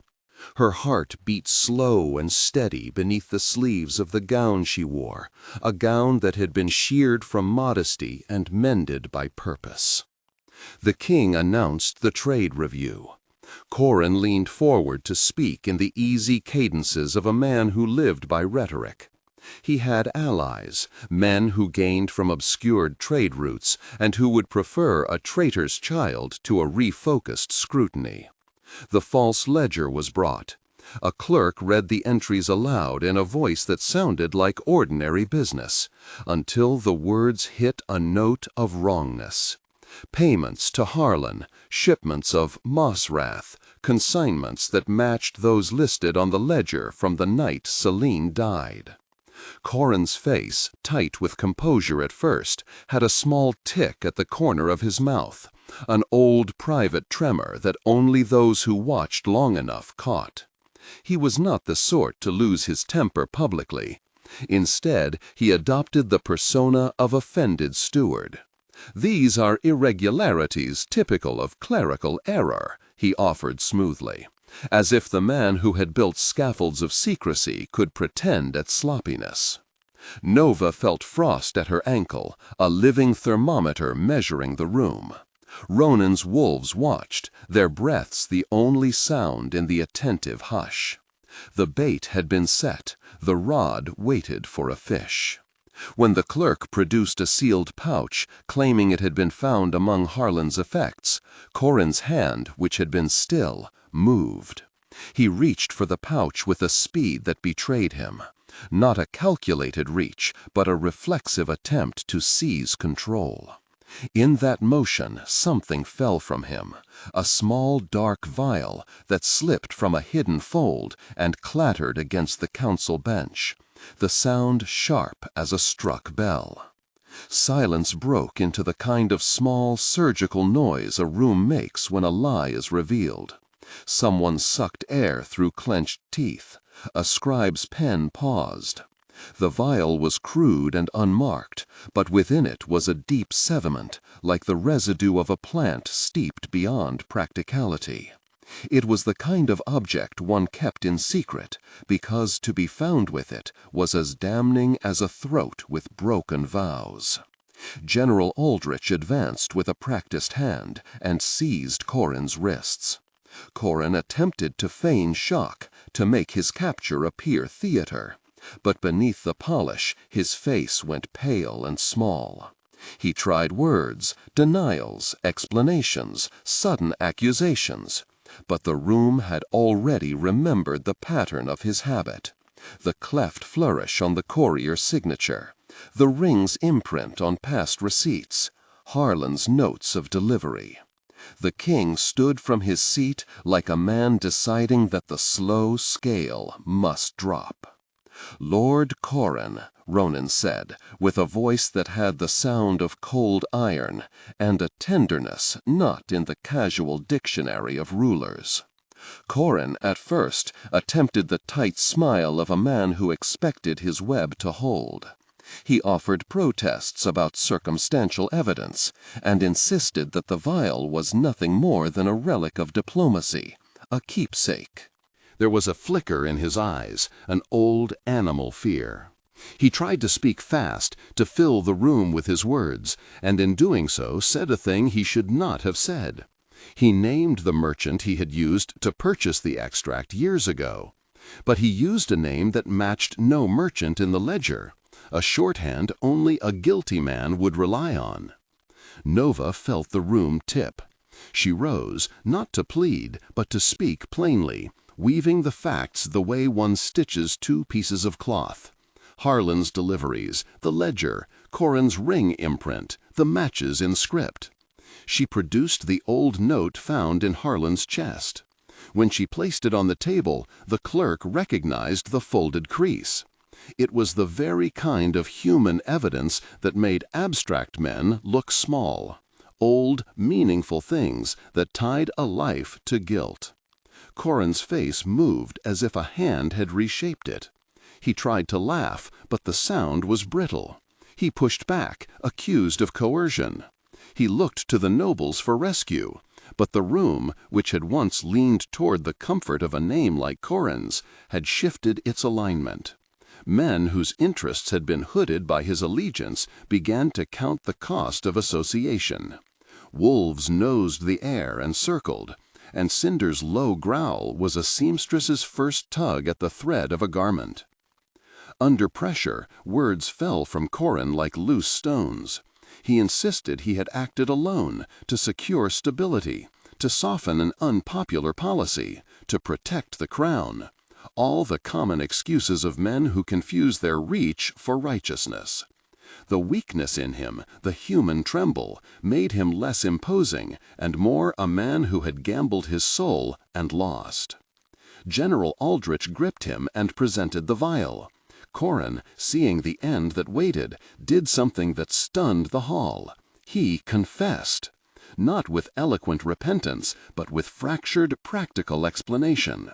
Her heart beat slow and steady beneath the sleeves of the gown she wore, a gown that had been sheared from modesty and mended by purpose. The king announced the trade review. Corin leaned forward to speak in the easy cadences of a man who lived by rhetoric. He had allies, men who gained from obscured trade routes and who would prefer a traitor's child to a refocused scrutiny. The false ledger was brought. A clerk read the entries aloud in a voice that sounded like ordinary business, until the words hit a note of wrongness. Payments to Harlan, shipments of Mossrath, consignments that matched those listed on the ledger from the night Celine died. Corin's face, tight with composure at first, had a small tick at the corner of his mouth, an old private tremor that only those who watched long enough caught. He was not the sort to lose his temper publicly. Instead, he adopted the persona of offended steward. "These are irregularities typical of clerical error," he offered smoothly, as if the man who had built scaffolds of secrecy could pretend at sloppiness. Nova felt frost at her ankle, a living thermometer measuring the room. Ronan's wolves watched, their breaths the only sound in the attentive hush. The bait had been set, the rod waited for a fish. When the clerk produced a sealed pouch, claiming it had been found among Harlan's effects, Corin's hand, which had been still, moved. He reached for the pouch with a speed that betrayed him. Not a calculated reach, but a reflexive attempt to seize control. In that motion, something fell from him, a small dark vial that slipped from a hidden fold and clattered against the council bench, the sound sharp as a struck bell. Silence broke into the kind of small surgical noise a room makes when a lie is revealed. Someone sucked air through clenched teeth. A scribe's pen paused. The vial was crude and unmarked, but within it was a deep sediment, like the residue of a plant steeped beyond practicality. It was the kind of object one kept in secret, because to be found with it was as damning as a throat with broken vows. General Aldrich advanced with a practiced hand and seized Corin's wrists. Corin attempted to feign shock, to make his capture appear theater. But beneath the polish, his face went pale and small. He tried words, denials, explanations, sudden accusations. But the room had already remembered the pattern of his habit. The cleft flourish on the courier's signature, the ring's imprint on past receipts, Harlan's notes of delivery. The king stood from his seat like a man deciding that the slow scale must drop. "Lord Corin," Ronan said, with a voice that had the sound of cold iron, and a tenderness not in the casual dictionary of rulers. Corin, at first, attempted the tight smile of a man who expected his web to hold. He offered protests about circumstantial evidence, and insisted that the vial was nothing more than a relic of diplomacy, a keepsake. There was a flicker in his eyes, an old animal fear. He tried to speak fast, to fill the room with his words, and in doing so said a thing he should not have said. He named the merchant he had used to purchase the extract years ago. But he used a name that matched no merchant in the ledger, a shorthand only a guilty man would rely on. Nova felt the room tip. She rose, not to plead, but to speak plainly, weaving the facts the way one stitches two pieces of cloth. Harlan's deliveries, the ledger, Corin's ring imprint, the matches in script. She produced the old note found in Harlan's chest. When she placed it on the table, the clerk recognized the folded crease. It was the very kind of human evidence that made abstract men look small. old, meaningful things that tied a life to guilt. Corin's face moved as if a hand had reshaped it. He tried to laugh, but the sound was brittle. He pushed back, accused of coercion. He looked to the nobles for rescue, but the room, which had once leaned toward the comfort of a name like Corin's, had shifted its alignment. Men whose interests had been hooded by his allegiance began to count the cost of association. Wolves nosed the air and circled, and Cinder's low growl was a seamstress's first tug at the thread of a garment. Under pressure, words fell from Corin like loose stones. He insisted he had acted alone to secure stability, to soften an unpopular policy, to protect the crown. All the common excuses of men who confuse their reach for righteousness. The weakness in him, the human tremble, made him less imposing and more a man who had gambled his soul and lost. General Aldrich gripped him and presented the vial. Corin, seeing the end that waited, did something that stunned the hall. He confessed. Not with eloquent repentance, but with fractured, practical explanation.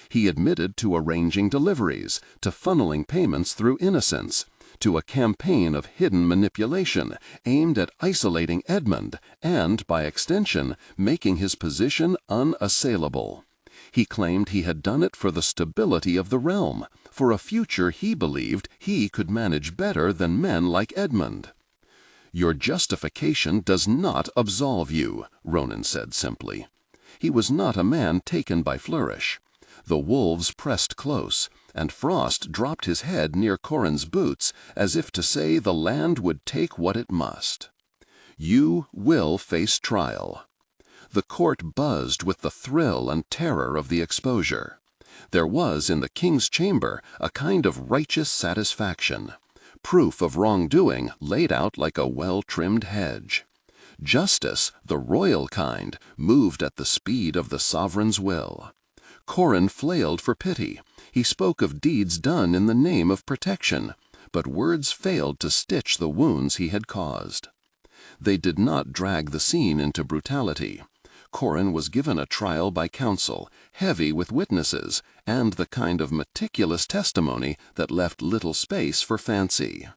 He admitted to arranging deliveries, to funneling payments through innocence, to a campaign of hidden manipulation aimed at isolating Edmund and, by extension, making his position unassailable. He claimed he had done it for the stability of the realm, for a future he believed he could manage better than men like Edmund. "Your justification does not absolve you," Ronan said simply. He was not a man taken by flourish. The wolves pressed close, and Frost dropped his head near Corin's boots as if to say the land would take what it must. "You will face trial." The court buzzed with the thrill and terror of the exposure. There was in the king's chamber a kind of righteous satisfaction, proof of wrongdoing laid out like a well-trimmed hedge. Justice, the royal kind, moved at the speed of the sovereign's will. Corin flailed for pity. He spoke of deeds done in the name of protection, but words failed to stitch the wounds he had caused. They did not drag the scene into brutality. Corin was given a trial by counsel, heavy with witnesses, and the kind of meticulous testimony that left little space for fancy.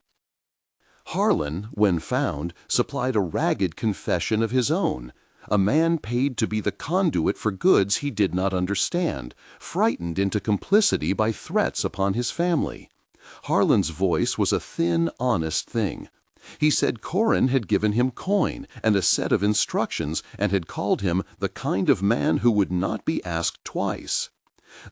Harlan, when found, supplied a ragged confession of his own, a man paid to be the conduit for goods he did not understand, frightened into complicity by threats upon his family. Harlan's voice was a thin, honest thing. He said Corin had given him coin and a set of instructions and had called him the kind of man who would not be asked twice.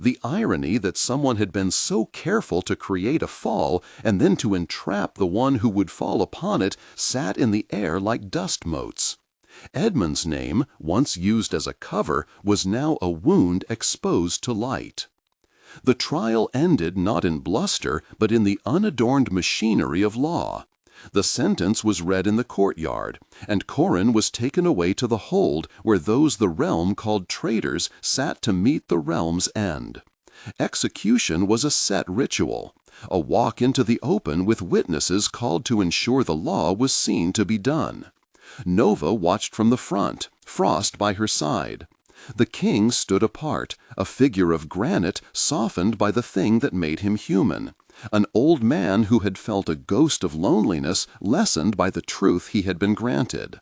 The irony that someone had been so careful to create a fall and then to entrap the one who would fall upon it sat in the air like dust motes. Edmund's name, once used as a cover, was now a wound exposed to light. The trial ended not in bluster, but in the unadorned machinery of law. The sentence was read in the courtyard, and Corin was taken away to the hold where those the realm called traitors sat to meet the realm's end. Execution was a set ritual, a walk into the open with witnesses called to ensure the law was seen to be done. Nova watched from the front, Frost by her side. The king stood apart, a figure of granite softened by the thing that made him human, an old man who had felt a ghost of loneliness lessened by the truth he had been granted.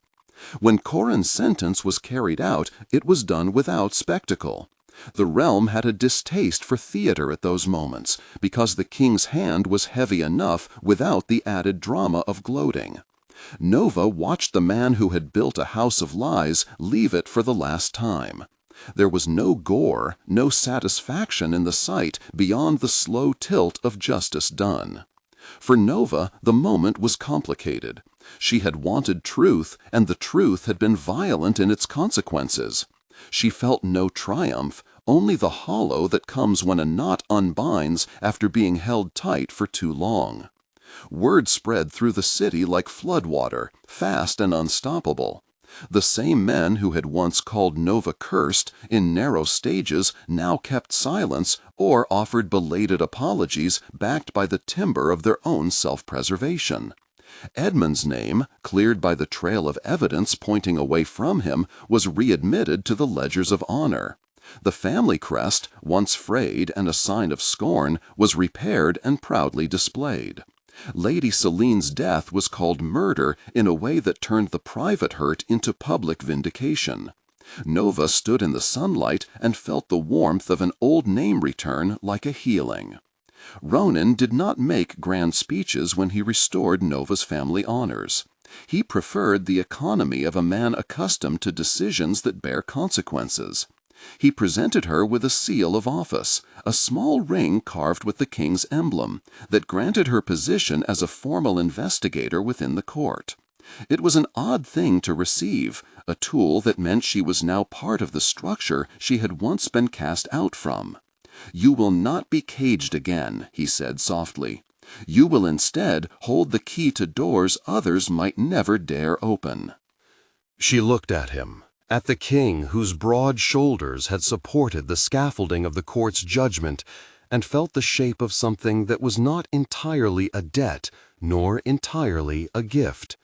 When Corin's sentence was carried out, it was done without spectacle. The realm had a distaste for theater at those moments, because the king's hand was heavy enough without the added drama of gloating. Nova watched the man who had built a house of lies leave it for the last time. There was no gore, no satisfaction in the sight beyond the slow tilt of justice done. For Nova, the moment was complicated. She had wanted truth, and the truth had been violent in its consequences. She felt no triumph, only the hollow that comes when a knot unbinds after being held tight for too long. Word spread through the city like floodwater, fast and unstoppable. The same men who had once called Nova cursed in narrow stages now kept silence or offered belated apologies backed by the timber of their own self-preservation. Edmund's name, cleared by the trail of evidence pointing away from him, was readmitted to the ledgers of honor. The family crest, once frayed and a sign of scorn, was repaired and proudly displayed. Lady Celine's death was called murder in a way that turned the private hurt into public vindication. Nova stood in the sunlight and felt the warmth of an old name return like a healing. Ronan did not make grand speeches when he restored Nova's family honors. He preferred the economy of a man accustomed to decisions that bear consequences. He presented her with a seal of office, a small ring carved with the king's emblem, that granted her position as a formal investigator within the court. It was an odd thing to receive, a tool that meant she was now part of the structure she had once been cast out from. "You will not be caged again," he said softly. "You will instead hold the key to doors others might never dare open." She looked at him, at the king whose broad shoulders had supported the scaffolding of the court's judgment, and felt the shape of something that was not entirely a debt, nor entirely a gift.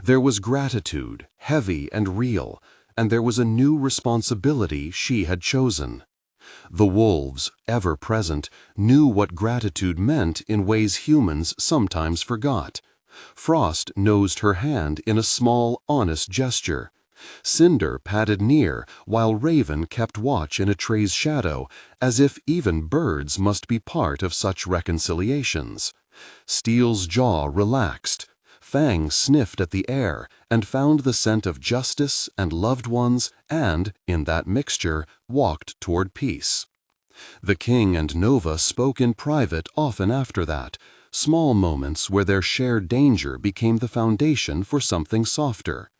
There was gratitude, heavy and real, and there was a new responsibility she had chosen. The wolves, ever present, knew what gratitude meant in ways humans sometimes forgot. Frost nosed her hand in a small, honest gesture. Cinder padded near, while Raven kept watch in a tree's shadow, as if even birds must be part of such reconciliations. Steel's jaw relaxed. Fang sniffed at the air and found the scent of justice and loved ones and, in that mixture, walked toward peace. The king and Nova spoke in private often after that, small moments where their shared danger became the foundation for something softer.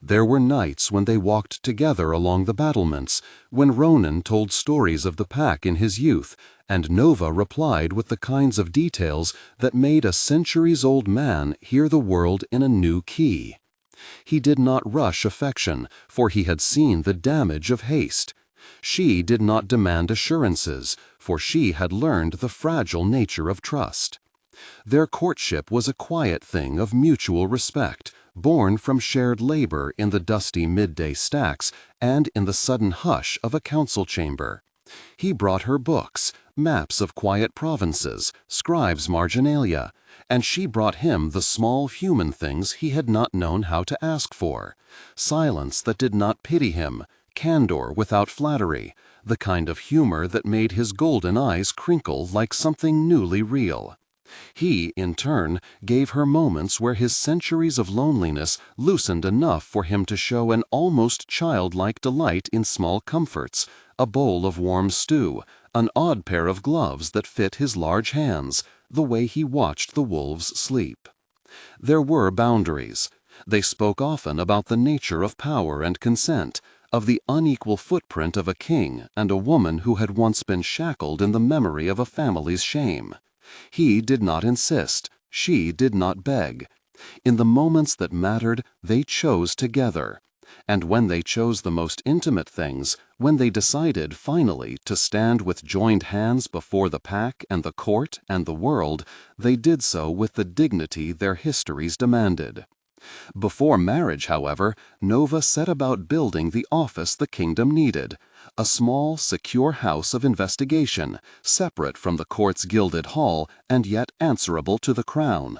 There were nights when they walked together along the battlements, when Ronan told stories of the pack in his youth, and Nova replied with the kinds of details that made a centuries-old man hear the world in a new key. He did not rush affection, for he had seen the damage of haste. She did not demand assurances, for she had learned the fragile nature of trust. Their courtship was a quiet thing of mutual respect, born from shared labor in the dusty midday stacks and in the sudden hush of a council chamber. He brought her books, maps of quiet provinces, scribes' marginalia, and she brought him the small human things he had not known how to ask for: silence that did not pity him, candor without flattery, the kind of humor that made his golden eyes crinkle like something newly real. He, in turn, gave her moments where his centuries of loneliness loosened enough for him to show an almost childlike delight in small comforts, a bowl of warm stew, an odd pair of gloves that fit his large hands, the way he watched the wolves sleep. There were boundaries. They spoke often about the nature of power and consent, of the unequal footprint of a king and a woman who had once been shackled in the memory of a family's shame. He did not insist, she did not beg. In the moments that mattered, they chose together. And when they chose the most intimate things, when they decided finally to stand with joined hands before the pack and the court and the world, they did so with the dignity their histories demanded. Before marriage, however, Nova set about building the office the kingdom needed, a small, secure house of investigation, separate from the court's gilded hall and yet answerable to the crown.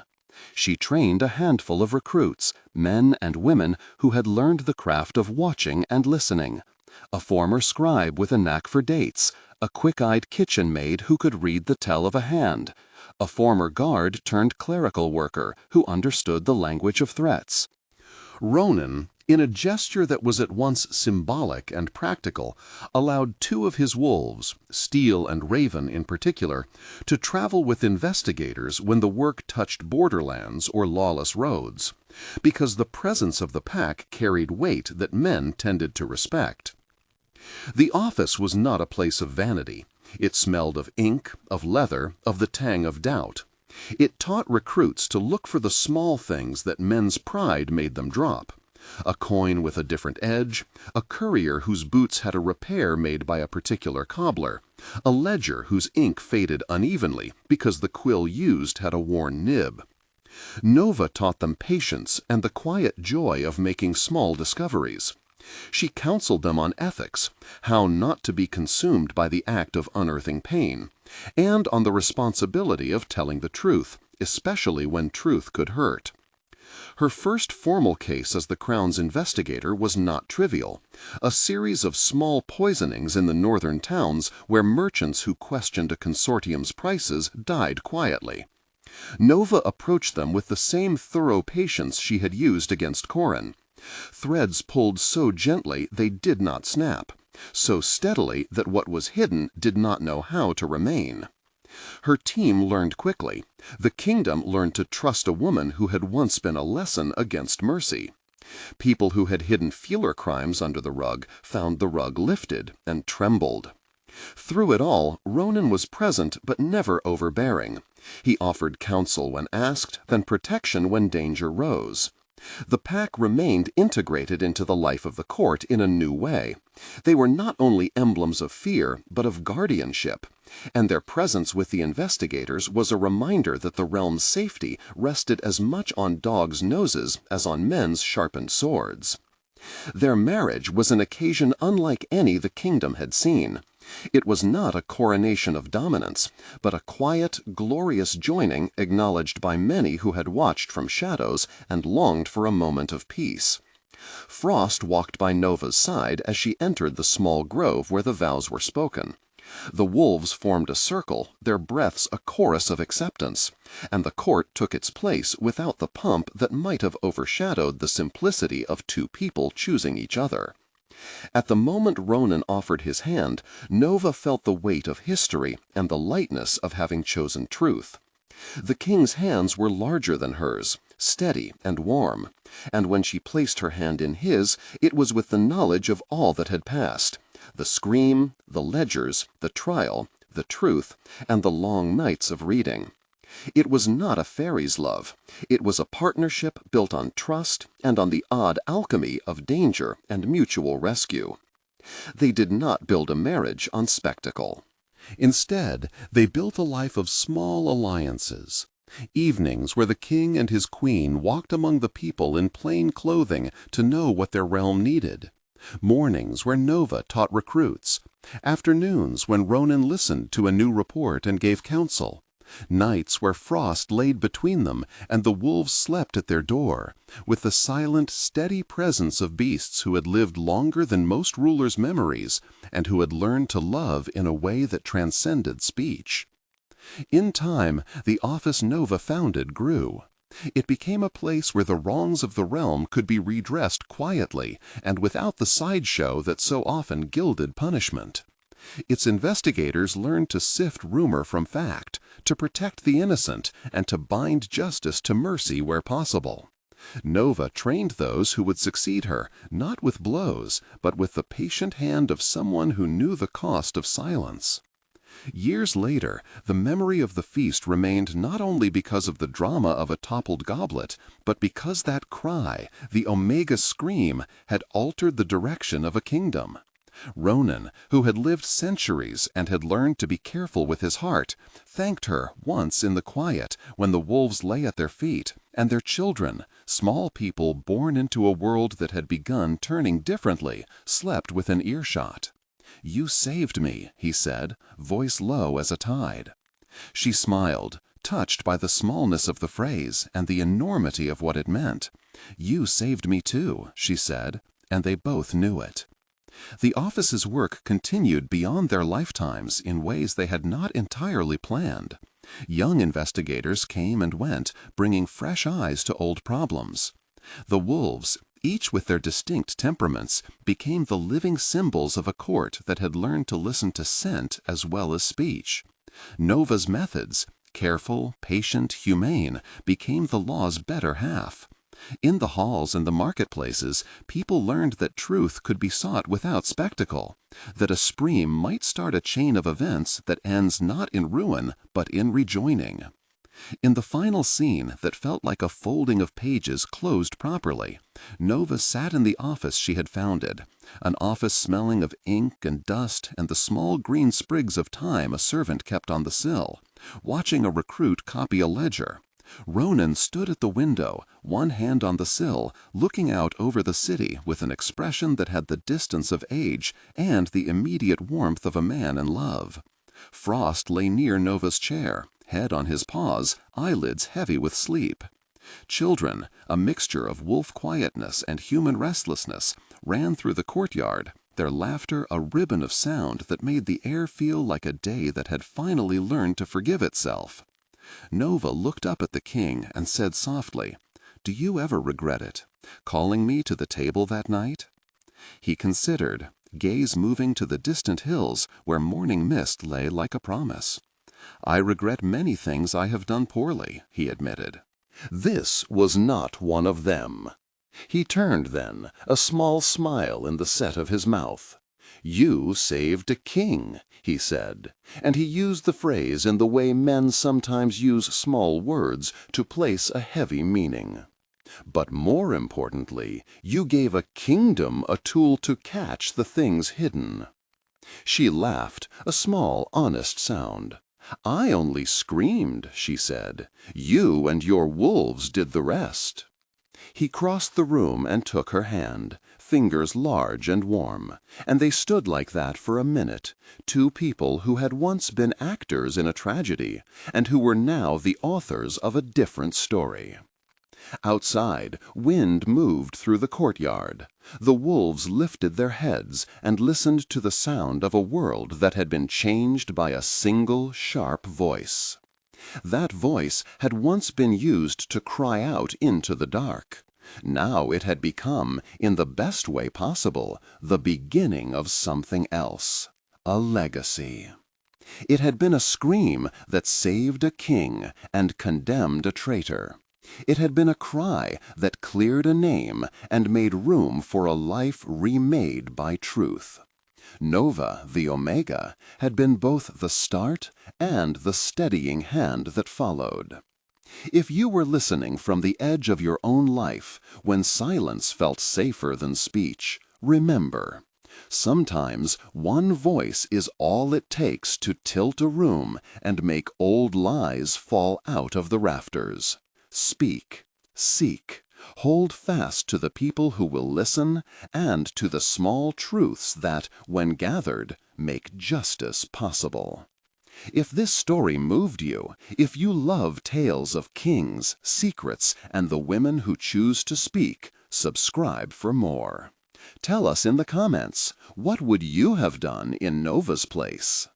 She trained a handful of recruits, men and women who had learned the craft of watching and listening, a former scribe with a knack for dates, a quick-eyed kitchen maid who could read the tell of a hand, a former guard turned clerical worker who understood the language of threats. Ronan, in a gesture that was at once symbolic and practical, allowed two of his wolves, Steel and Raven in particular, to travel with investigators when the work touched borderlands or lawless roads, because the presence of the pack carried weight that men tended to respect. The office was not a place of vanity. It smelled of ink, of leather, of the tang of doubt. It taught recruits to look for the small things that men's pride made them drop. A coin with a different edge, a courier whose boots had a repair made by a particular cobbler, a ledger whose ink faded unevenly because the quill used had a worn nib. Nova taught them patience and the quiet joy of making small discoveries. She counseled them on ethics, how not to be consumed by the act of unearthing pain, and on the responsibility of telling the truth, especially when truth could hurt. Her first formal case as the Crown's investigator was not trivial, a series of small poisonings in the northern towns where merchants who questioned a consortium's prices died quietly. Nova approached them with the same thorough patience she had used against Corin. Threads pulled so gently they did not snap, so steadily that what was hidden did not know how to remain. Her team learned quickly. The kingdom learned to trust a woman who had once been a lesson against mercy. People who had hidden fewer crimes under the rug found the rug lifted and trembled. Through it all, Ronan was present but never overbearing. He offered counsel when asked, then protection when danger rose. The pack remained integrated into the life of the court in a new way. They were not only emblems of fear, but of guardianship, and their presence with the investigators was a reminder that the realm's safety rested as much on dogs' noses as on men's sharpened swords. Their marriage was an occasion unlike any the kingdom had seen. It was not a coronation of dominance, but a quiet, glorious joining acknowledged by many who had watched from shadows and longed for a moment of peace. Frost walked by Nova's side as she entered the small grove where the vows were spoken. The wolves formed a circle, their breaths a chorus of acceptance, and the court took its place without the pomp that might have overshadowed the simplicity of two people choosing each other. At the moment Ronan offered his hand, Nova felt the weight of history and the lightness of having chosen truth. The king's hands were larger than hers, steady and warm, and when she placed her hand in his, it was with the knowledge of all that had passed: the scream, the ledgers, the trial, the truth, and the long nights of reading. It was not a fairy's love. It was a partnership built on trust and on the odd alchemy of danger and mutual rescue. They did not build a marriage on spectacle. Instead, they built a life of small alliances. Evenings where the king and his queen walked among the people in plain clothing to know what their realm needed. Mornings where Nova taught recruits. Afternoons when Ronan listened to a new report and gave counsel. Nights where Frost laid between them and the wolves slept at their door, with the silent, steady presence of beasts who had lived longer than most rulers' memories and who had learned to love in a way that transcended speech. In time, the office Nova founded grew. It became a place where the wrongs of the realm could be redressed quietly and without the sideshow that so often gilded punishment. Its investigators learned to sift rumor from fact, to protect the innocent, and to bind justice to mercy where possible. Nova trained those who would succeed her, not with blows, but with the patient hand of someone who knew the cost of silence. Years later, the memory of the feast remained not only because of the drama of a toppled goblet, but because that cry, the Omega scream, had altered the direction of a kingdom. Ronan, who had lived centuries and had learned to be careful with his heart, thanked her once in the quiet when the wolves lay at their feet, and their children, small people born into a world that had begun turning differently, slept within earshot. "You saved me," he said, voice low as a tide. She smiled, touched by the smallness of the phrase and the enormity of what it meant. "You saved me too," she said, and they both knew it. The office's work continued beyond their lifetimes in ways they had not entirely planned. Young investigators came and went, bringing fresh eyes to old problems. The wolves, each with their distinct temperaments, became the living symbols of a court that had learned to listen to scent as well as speech. Nova's methods, careful, patient, humane, became the law's better half. In the halls and the marketplaces, people learned that truth could be sought without spectacle, that a scream might start a chain of events that ends not in ruin, but in rejoining. In the final scene that felt like a folding of pages closed properly, Nova sat in the office she had founded, an office smelling of ink and dust and the small green sprigs of thyme a servant kept on the sill, watching a recruit copy a ledger, Ronan stood at the window, one hand on the sill, looking out over the city with an expression that had the distance of age and the immediate warmth of a man in love. Frost lay near Nova's chair, head on his paws, eyelids heavy with sleep. Children, a mixture of wolf quietness and human restlessness, ran through the courtyard, their laughter a ribbon of sound that made the air feel like a day that had finally learned to forgive itself. Nova looked up at the king and said softly, "Do you ever regret it, calling me to the table that night?" He considered, gaze moving to the distant hills where morning mist lay like a promise. "I regret many things I have done poorly," he admitted. This was not one of them. He turned then, a small smile in the set of his mouth. "You saved a king," he said, and he used the phrase in the way men sometimes use small words to place a heavy meaning. "But more importantly, you gave a kingdom a tool to catch the things hidden." She laughed, a small, honest sound. "I only screamed," she said. "You and your wolves did the rest." He crossed the room and took her hand, fingers large and warm, and they stood like that for a minute, two people who had once been actors in a tragedy and who were now the authors of a different story. Outside, wind moved through the courtyard. The wolves lifted their heads and listened to the sound of a world that had been changed by a single sharp voice. That voice had once been used to cry out into the dark. Now it had become, in the best way possible, the beginning of something else, a legacy. It had been a scream that saved a king and condemned a traitor. It had been a cry that cleared a name and made room for a life remade by truth. Nova, the Omega, had been both the start and the steadying hand that followed. If you were listening from the edge of your own life, when silence felt safer than speech, remember, sometimes one voice is all it takes to tilt a room and make old lies fall out of the rafters. Speak, seek, hold fast to the people who will listen and to the small truths that, when gathered, make justice possible. If this story moved you, if you love tales of kings, secrets, and the women who choose to speak, subscribe for more. Tell us in the comments, what would you have done in Nova's place?